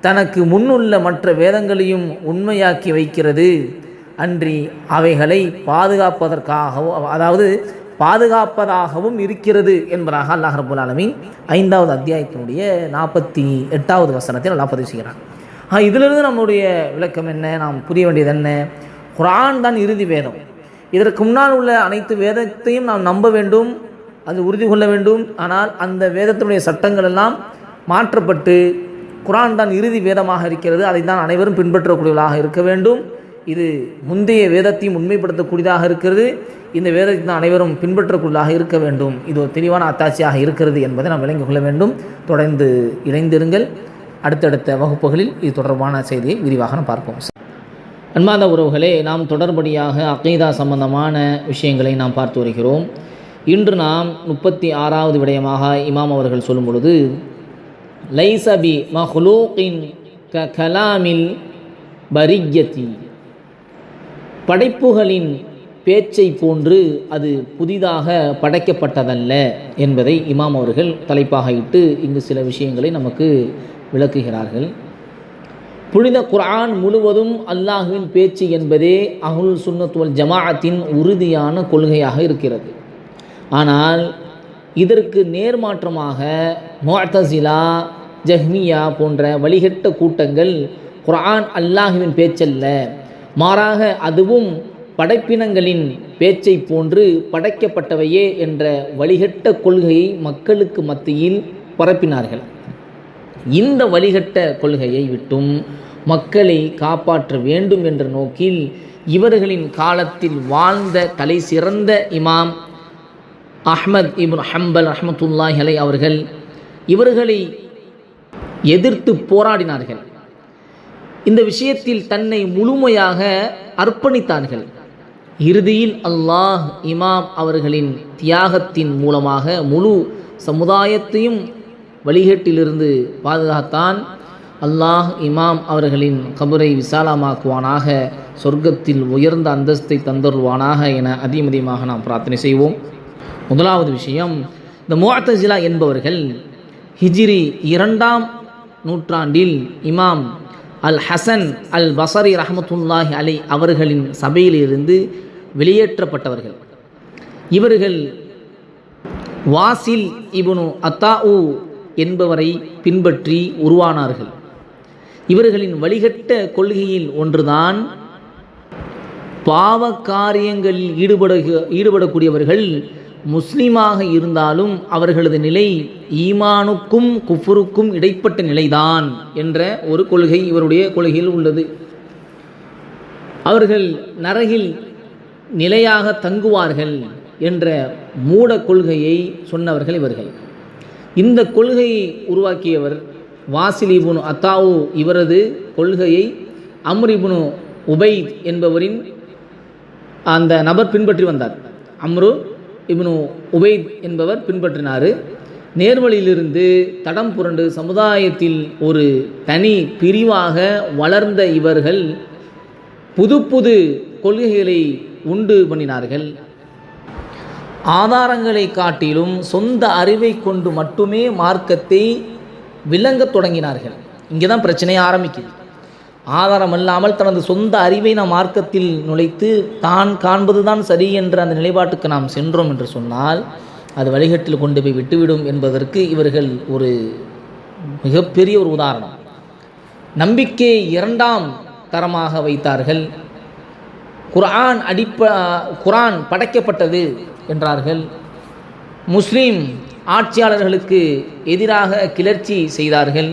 தனக்கு முன்னுள்ள மற்ற வேதங்களையும் உண்மையாக்கி வைக்கிறது. அன்றி அவைகளை பாதுகாப்பதாகவும் இருக்கிறது என்பதாக அல்லாஹ் ரப்பல் ஆலமீன் 5வது அத்தியாயத்தினுடைய 48வது வசனத்தில் அல்லாஹ் பதிவு செய்கிறான். இதிலிருந்து நம்முடைய விளக்கம் என்ன? நாம் புரிய வேண்டியது என்ன? குர்ஆன் தான் இறுதி வேதம். இதற்கு முன்னால் உள்ள அனைத்து வேதத்தையும் நாம் நம்ப வேண்டும், அது உறுதி கொள்ள வேண்டும். ஆனால் அந்த வேதத்தினுடைய சட்டங்கள் எல்லாம் மாற்றப்பட்டு குர்ஆன் தான் இறுதி வேதமாக இருக்கிறது. அதை தான் அனைவரும் பின்பற்றக்கூடியவர்களாக இருக்க வேண்டும். இது முந்தைய வேதத்தையும் உண்மைப்படுத்தக்கூடியதாக இருக்கிறது. இந்த வேதத்தை தான் அனைவரும் பின்பற்றக்கூடியதாக இருக்க வேண்டும். இது ஒரு தெளிவான அத்தாட்சியாக இருக்கிறது என்பதை நாம் விளங்கிக் கொள்ள வேண்டும். தொடர்ந்து இணைந்திருங்கள். அடுத்தடுத்த வகுப்புகளில் இது தொடர்பான செய்தியை விரிவாக பார்ப்போம். அன்பார்ந்த உறவுகளே, நாம் தொடர்படியாக அகீதா சம்பந்தமான விஷயங்களை நாம் பார்த்து வருகிறோம். இன்று நாம் 36வது விடயமாக இமாம் அவர்கள் சொல்லும் பொழுது, லைசபி மஹ்லூகின் க கலாமில் பரிய்யதி, படைப்புகளின் பேச்சை போன்று அது புதிதாக படைக்கப்பட்டதல்ல என்பதை இமாம் அவர்கள் தலைப்பாக இட்டு இங்கு சில விஷயங்களை நமக்கு விளக்குகிறார்கள். புனித குர்ஆன் முழுவதும் அல்லாஹ்வின் பேச்சு என்பதே அஹ்லுல் சுன்னத் வல் ஜமாஅத்தின் உறுதியான கொள்கையாக இருக்கிறது. ஆனால் இதற்கு நேர்மாற்றமாக முஅ்தஸிலா, ஜஹ்மியா போன்ற வழிகட்ட கூட்டங்கள் குர்ஆன் அல்லாஹ்வின் பேச்சல்ல, மாறாக அதுவும் படைப்பினங்களின் பேச்சை போன்று படைக்கப்பட்டவையே என்ற வழிகட்ட கொள்கையை மக்களுக்கு மத்தியில் பரப்பினார்கள். இந்த வழிகட்ட கொள்கையை விட்டும் மக்களை காப்பாற்ற வேண்டும் என்ற நோக்கில் இவர்களின் காலத்தில் வாழ்ந்த தலை சிறந்த இமாம் அஹ்மத் இப்னு ஹம்பல் ரஹ்மத்துல்லாஹி அலைஹி அவர்கள் இவர்களை எதிர்த்து போராடினார்கள். இந்த விஷயத்தில் தன்னை முழுமையாக அர்ப்பணித்தார்கள். இறுதியில் அல்லாஹ் இமாம் அவர்களின் தியாகத்தின் மூலமாக முழு சமுதாயத்தையும் வழிகேட்டிலிருந்து பாதுகாத்தான். அல்லாஹ் இமாம் அவர்களின் கபரை விசாலமாக்குவானாக, சொர்க்கத்தில் உயர்ந்த அந்தஸ்தை தந்தருவானாக என அதிகமாக நாம் பிரார்த்தனை செய்வோம். முதலாவது விஷயம், இந்த முஅத்தஸிலா என்பவர்கள் ஹிஜ்ரி 2ஆம் நூற்றாண்டில் இமாம் அல் ஹசன் அல் பஸரி ரஹ்மத்துல்லாஹி அலை அவர்களின் சபையிலிருந்து வெளியேற்றப்பட்டவர்கள். இவர்கள் வாசில் இப்னு அத்தாஉ என்பவரை பின்பற்றி உருவானார்கள். இவர்களின் வழிகட்ட கொள்கையில் ஒன்றுதான், பாவ காரியங்களில் ஈடுபடக்கூடியவர்கள் முஸ்லீமாக இருந்தாலும் அவர்களது நிலை ஈமானுக்கும் குஃபுருக்கும் இடைப்பட்ட நிலைதான் என்ற ஒரு கொள்கை இவருடைய கொள்கையில் உள்ளது. அவர்கள் நரகில் நிலையாக தங்குவார்கள் என்ற மூட கொள்கையை சொன்னவர்கள் இவர்கள். இந்த கொள்கையை உருவாக்கியவர் வாசில் இப்னு அத்தாவு. இவரது கொள்கையை அம்ர் இப்னு உபைத் என்பவரின் அந்த நபர் பின்பற்றி வந்தார். அம்ரு இப்னு உபைத் என்பவர் பின்பற்றினார். நேர்வழியிலிருந்து தடம் புரண்டு சமுதாயத்தில் ஒரு தனி பிரிவாக வளர்ந்த இவர்கள் புது புது கொள்கைகளை உண்டு பண்ணினார்கள். ஆதாரங்களை காட்டிலும் சொந்த அறிவை கொண்டு மட்டுமே மார்க்கத்தை விளங்கத் தொடங்கினார்கள். இங்கே தான் பிரச்சனையே ஆரம்பிக்குது. ஆதாரம் இல்லாமல் தனது சொந்த அறிவை நாம் மார்க்கத்தில் நுழைத்து தான் காண்பது தான் சரி என்ற அந்த நிலைப்பாட்டுக்கு நாம் சென்றோம் என்று சொன்னால் அது வழிகட்டில் கொண்டு போய் விட்டுவிடும் என்பதற்கு இவர்கள் ஒரு மிகப்பெரிய ஒரு உதாரணம். நம்பிக்கையை 2ஆம் தரமாக வைத்தார்கள். குர்ஆன் படைக்கப்பட்டது என்றார்கள். முஸ்லீம் ஆட்சியாளர்களுக்கு எதிராக கிளர்ச்சி செய்தார்கள்.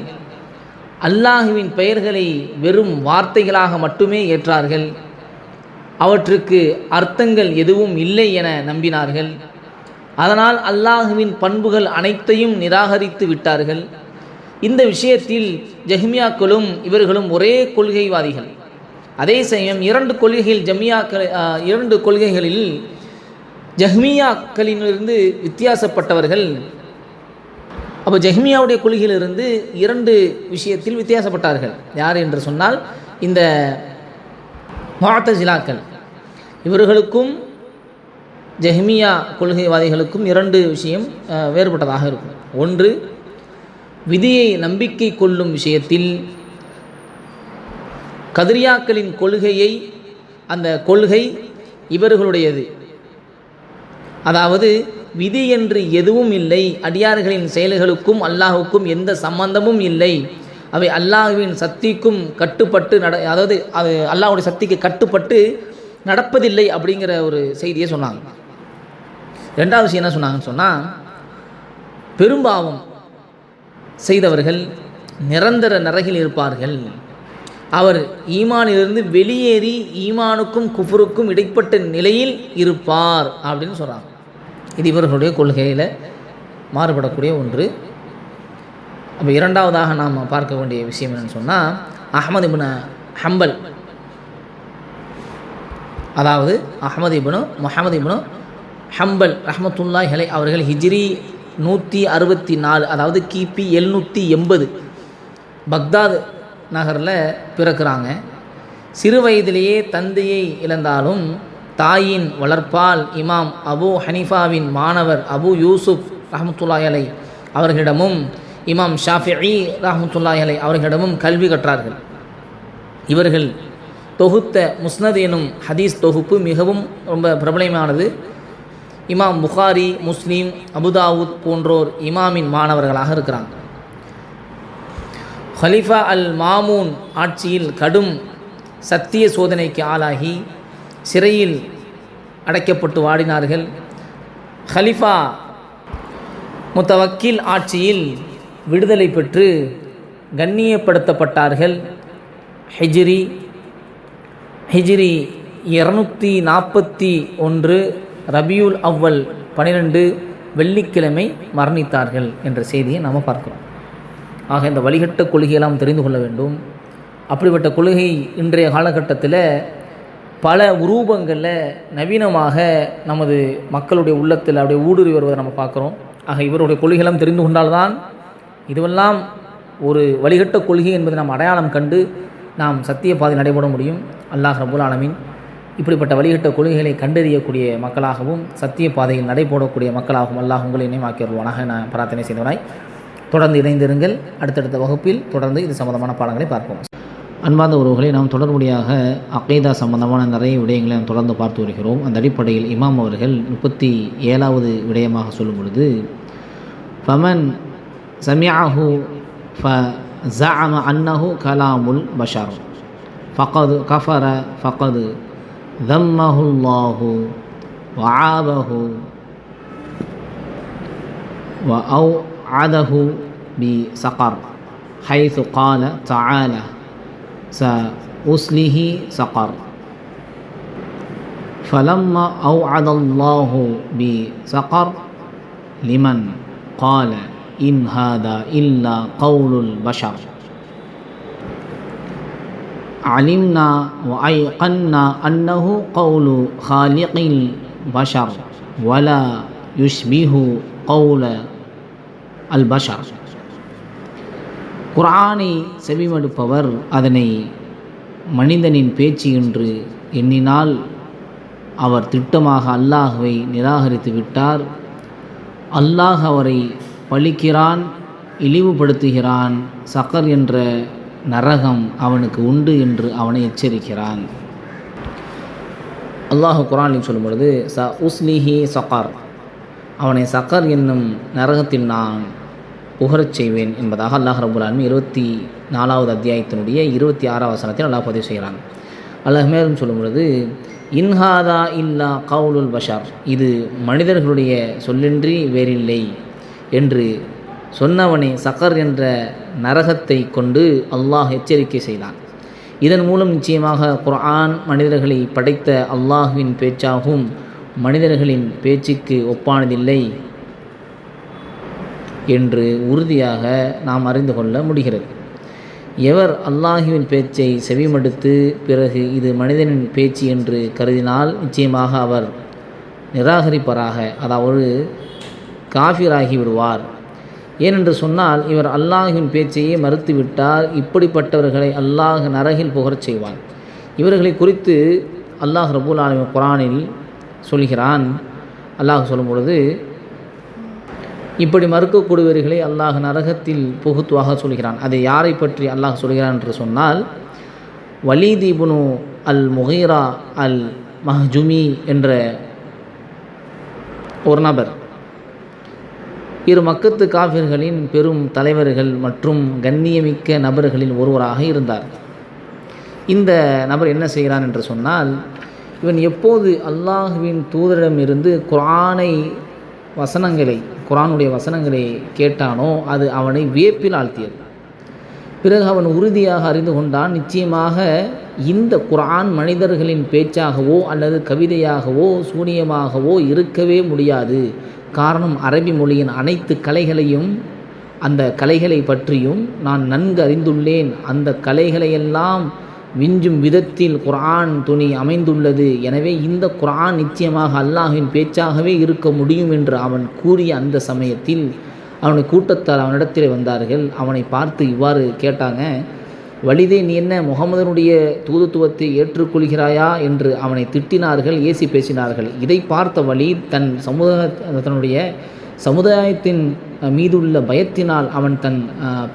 அல்லாஹுவின் பெயர்களை வெறும் வார்த்தைகளாக மட்டுமே ஏற்றார்கள். அவற்றுக்கு அர்த்தங்கள் எதுவும் இல்லை என நம்பினார்கள். அதனால் அல்லாஹுவின் பண்புகள் அனைத்தையும் நிராகரித்து விட்டார்கள். இந்த விஷயத்தில் ஜஹ்மியாக்களும் இவர்களும் ஒரே கொள்கைவாதிகள். அதே சமயம் இரண்டு கொள்கைகளில் ஜஹ்மியாக்களிலிருந்து வித்தியாசப்பட்டவர்கள். அப்போ ஜஹ்மியாவுடைய கொள்கையிலிருந்து 2 விஷயத்தில் வித்தியாசப்பட்டார்கள். யார் என்று சொன்னால் இந்த முஅத்தஸிலாக்கள். இவர்களுக்கும் ஜஹ்மியா கொள்கைவாதிகளுக்கும் 2 விஷயம் வேறுபட்டதாக இருக்கும். ஒன்று, விதியை நம்பிக்கை கொள்ளும் விஷயத்தில் கதிரியாக்களின் கொள்கையை அந்த கொள்கை இவர்களுடையது. அதாவது விதி என்று எதுவும் இல்லை, அடியார்களின் செயல்களுக்கும் அல்லாஹுக்கும் எந்த சம்பந்தமும் இல்லை, அவை அல்லாஹுவின் சக்திக்கும் கட்டுப்பட்டு அதாவது அது அல்லாஹுடைய சக்திக்கு கட்டுப்பட்டு நடப்பதில்லை அப்படிங்கிற ஒரு செய்தியை சொன்னாங்க. 2வது விஷயம் என்ன சொன்னாங்கன்னு சொன்னால், பெரும்பாவம் செய்தவர்கள் நிரந்தர நரகில் இருப்பார்கள். அவர் ஈமானிலிருந்து வெளியேறி ஈமானுக்கும் குஃபுருக்கும் இடைப்பட்ட நிலையில் இருப்பார் அப்படின்னு சொல்கிறாங்க. இது இவர்களுடைய கொள்கையில் மாறுபடக்கூடிய ஒன்று. அப்போ 2வதாக நாம் பார்க்க வேண்டிய விஷயம் என்னென்னு சொன்னால், அஹ்மது இப்னு ஹம்பல், அதாவது அஹ்மது இப்னு முஹம்மது இப்னு ஹம்பல் ரஹ்மத்துல்லாஹி அலைஹி அவர்கள் ஹிஜ்ரி 164, அதாவது கிபி 780 பக்தாத் நகரில் பிறக்கிறாங்க. சிறு வயதிலேயே தந்தையை இழந்தாலும் தாயின் வளர்ப்பால் இமாம் அபு ஹனீஃபாவின் மாணவர் அபு யூசுப் ரஹ்மத்துல்லாஹி அலைஹி அவர்களிடமும் இமாம் ஷாஃபிஈ ரஹ்மத்துல்லாஹி அலைஹி அவர்களிடமும் கல்வி கற்றார்கள். இவர்கள் தொகுத்த முஸ்னத் எனும் ஹதீஸ் தொகுப்பு மிகவும் ரொம்ப பிரபலமானது. இமாம் புகாரி, முஸ்லீம், அபுதாவுத் போன்றோர் இமாமின் மாணவர்களாக இருக்கிறாங்க. ஹலிஃபா அல் மாமூன் ஆட்சியில் கடும் சத்திய சோதனைக்கு ஆளாகி சிறையில் அடைக்கப்பட்டு வாடினார்கள். ஹலிஃபா முத்தவக்கில் ஆட்சியில் விடுதலை பெற்று கண்ணியப்படுத்தப்பட்டார்கள். ஹிஜ்ரி 241 ரபியுல் அவ்வல் 12 வெள்ளிக்கிழமை மரணித்தார்கள் என்ற செய்தியை நாம் பார்க்கிறோம். ஆக இந்த வழிகட்ட கொள்கையெல்லாம் தெரிந்து கொள்ள வேண்டும். அப்படிப்பட்ட கொள்கை இன்றைய காலகட்டத்தில் பல உரூபங்களில் நவீனமாக நமது மக்களுடைய உள்ளத்தில் அப்படியே ஊடுருவி வருவதை நம்ம பார்க்குறோம். ஆக இவருடைய கொள்கைகளும் தெரிந்து கொண்டால்தான் இதுவெல்லாம் ஒரு வழிகட்ட கொள்கை என்பதை நாம் அடையாளம் கண்டு நாம் சத்திய பாதை நடைபெற முடியும். அல்லாஹ் ரப்புல் ஆலமீன் இப்படிப்பட்ட வழிகட்ட கொள்கைகளை கண்டறியக்கூடிய மக்களாகவும் சத்திய பாதையில் நடைபோடக்கூடிய மக்களாகவும் அல்லாஹ் உங்களை இணைமாக்கி வருவானாக நான் பிரார்த்தனை செய்தவனாய். தொடர்ந்து இணைந்திருங்கள். அடுத்தடுத்த வகுப்பில் தொடர்ந்து இது சம்பந்தமான பாடங்களை பார்ப்போம். அன்பார்ந்த உறவுகளை நாம் தொடர்படியாக அகீதா சம்பந்தமான நிறைய விடயங்களை நாம் தொடர்ந்து பார்த்து வருகிறோம். அந்த அடிப்படையில் இமாம் அவர்கள் 37வது விடயமாக சொல்லும் பொழுது, ஃபமன் சமிஅஹு ஃபஸஅம அன்னஹு கலாமுல் பஷர் ஃபகத் கஃபர ஃபகத் தம்மஹுல்லாஹு வஆபஹு வஅவ்அதஹு பிஸகர் ஹைது قال تعالى سأصله سقر. فلما أوعد الله بسقر لمن قال إن هذا إلا قول البشر علمنا وأيقنا أنه قول خالق البشر ولا يشبه قول البشر. குர்ஆனை செவிமடுப்பவர் அதனை மனிதனின் பேச்சு என்று எண்ணினால் அவர் திட்டமாக அல்லாஹ்வை நிராகரித்து விட்டார். அல்லாஹ் அவரை பழிக்கிறான், இழிவுபடுத்துகிறான். சக்கர் என்ற நரகம் அவனுக்கு உண்டு என்று அவனை எச்சரிக்கிறான். அல்லாஹ் குர்ஆனில் சொல்லும் பொழுது உஸ்லிஹி சக்கர், அவனை சக்கர் என்னும் நரகத்தில் நான் புகழச் செய்வேன் என்பதாக அல்லாஹ் ரப்புல் ஆலமீன் 24வது அத்தியாயத்தினுடைய 26வது வசனத்தில் அல்லாஹ் பதிவு செய்கிறான். அல்லாஹ் மேலும் சொல்லும் பொழுது, இன்ஹாதா இல்லா கவுலுல் பஷர், இது மனிதர்களுடைய சொல்லின்றி வேறில்லை என்று சொன்னவனை சக்கர் என்ற நரகத்தை கொண்டு அல்லாஹ் எச்சரிக்கை செய்தான். இதன் மூலம் நிச்சயமாக குர்ஆன் மனிதர்களை படைத்த அல்லாஹ்வின் பேச்சாகும், மனிதர்களின் பேச்சுக்கு ஒப்பானதில்லை என்று உறுதியாக நாம் அறிந்து கொள்ள முடிகிறது. எவர் அல்லாஹுவின் பேச்சை செவிமடுத்து பிறகு இது மனிதனின் பேச்சு என்று கருதினால் நிச்சயமாக அவர் நிராகரிப்பராக, அதாவது காஃபிராகி விடுவார். ஏனென்று சொன்னால் இவர் அல்லாஹுவின் பேச்சையே மறுத்துவிட்டார். இப்படிப்பட்டவர்களை அல்லாஹ் நரகில் புகழச் செய்வான். இவர்களை குறித்து அல்லாஹ் ரப்புல் ஆலமீன் குர்ஆனில் சொல்கிறான். அல்லாஹ் சொல்லும் பொழுது, இப்படி மறுக்கக்கூடியவர்களை அல்லாஹ் நரகத்தில் புகுத்துவாக சொல்கிறான். அதை யாரை பற்றி அல்லாஹ் சொல்கிறான் என்று சொன்னால், வலீத் இப்னு அல் முகீரா அல் மஹ்ஜுமி என்ற ஒரு நபர் இரு மக்கத்து காஃபிர்களின் பெரும் தலைவர்கள் மற்றும் கண்ணியமிக்க நபர்களில் ஒருவராக இருந்தார். இந்த நபர் என்ன செய்கிறான் என்று சொன்னால், இவன் எப்போது அல்லாஹுவின் தூதரிடமிருந்து குர்ஆனுடைய வசனங்களை கேட்டானோ அது அவனை வியப்பில் ஆழ்த்தியது. பிறகு அவன் உறுதியாக அறிந்து கொண்டான், நிச்சயமாக இந்த குர்ஆன் மனிதர்களின் பேச்சாகவோ அல்லது கவிதையாகவோ சூனியமாகவோ இருக்கவே முடியாது. காரணம், அரபி மொழியின் அனைத்து கலைகளையும் அந்த கலைகளை பற்றியும் நான் நன்கு அறிந்துள்ளேன். அந்த கலைகளையெல்லாம் விஞ்சும் விதத்தில் குர்ஆன் துணி அமைந்துள்ளது. எனவே இந்த குர்ஆன் நிச்சயமாக அல்லாஹ்வின் பேச்சாகவே இருக்க முடியும் என்று அவன் கூறிய அந்த சமயத்தில் அவனுடைய கூட்டத்தார் அவனிடத்தில் வந்தார்கள். அவனை பார்த்து இவ்வாறு கேட்டாங்க, வலிதே, நீ என்ன முகமதனுடைய தூதுத்துவத்தை ஏற்றுக்கொள்கிறாயா என்று அவனை திட்டினார்கள், ஏசி பேசினார்கள். இதை பார்த்த வலீத் தன்னுடைய சமுதாயத்தின் மீதுள்ள பயத்தினால் அவன் தன்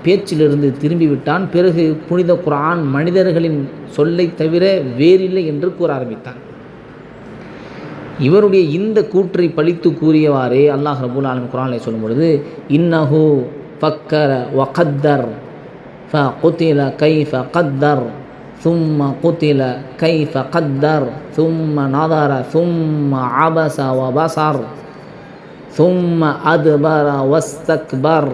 பேச்சிலிருந்து திரும்பிவிட்டான். பிறகு புனித குர்ஆன் மனிதர்களின் சொல்லை தவிர வேறில்லை என்று கூற ஆரம்பித்தான். இவருடைய இந்த கூற்றை பழித்து கூறியவாறே அல்லாஹ் ரப்புல் ஆலமீன் குர்ஆனிலே சொல்லும் பொழுது, இன்னஹு ஃபக்கர வகத்தர் ஃபகுதில கைஃப கத்தர் ثم قتل كيف قدر ثم نظر ثم عبس وبصر ثم أدبر واستكبر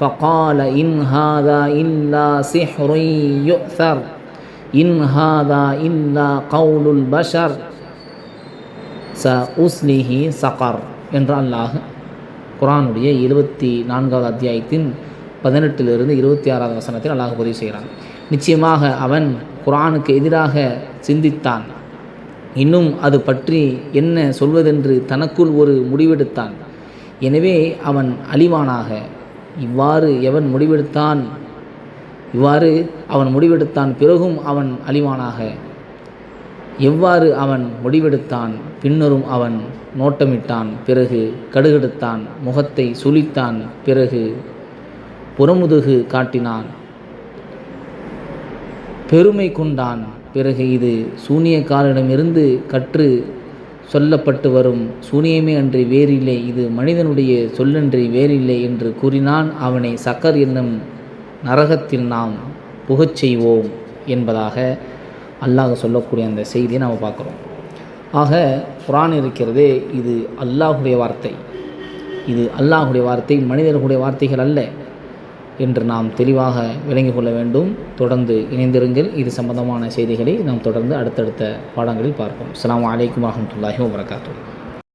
فقال إن هذا إلا سحر يؤثر إن هذا إلا قول البشر سأصله سقر என்ற அல்லாஹ் குர்ஆனுடைய 74வது அத்தியாயத்தின் 18 26வது வசனத்தில் அல்லாஹ் பதிவு செய்கிறான். நிச்சயமாக அவன் குர்ஆனுக்கு எதிராக சிந்தித்தான். இன்னும் அது பற்றி என்ன சொல்வதென்று தனக்குள் ஒரு முடிவெடுத்தான். எனவே அவன் அழிவானாக. இவ்வாறு அவன் முடிவெடுத்தான், பிறகும் அவன் அழிவானாக. எவ்வாறு அவன் முடிவெடுத்தான், பின்னரும் அவன் நோட்டமிட்டான், பிறகு கடுகெடுத்தான், முகத்தை சுளித்தான், பிறகு புறமுதுகு காட்டினான், பெருமை கொண்டான். பிறகு இது சூனியக்காரனிடமிருந்து கற்று சொல்லப்பட்டு வரும் சூனியமே அன்றி வேறில்லை, இது மனிதனுடைய சொல்லன்றி வேறில்லை என்று கூறினான். அவனை சக்கர் என்னும் நரகத்தில் நாம் புகச் செய்வோம் என்பதாக அல்லாஹ் சொல்லக்கூடிய அந்த செய்தியை நாம் பார்க்குறோம். ஆக குர்ஆன் இருக்கிறதே, இது அல்லாஹுடைய வார்த்தை. இது அல்லாஹுடைய வார்த்தை, மனிதர்களுடைய வார்த்தைகள் அல்ல என்று நாம் தெளிவாக விளங்கிக் கொள்ள வேண்டும். தொடர்ந்து இணைந்திருங்கள். இது சம்பந்தமான செய்திகளை நாம் தொடர்ந்து அடுத்தடுத்த பாடங்களில் பார்ப்போம். அஸ்ஸலாமு அலைக்கும் வரஹ்மத்துல்லாஹி வபரகாத்துஹு.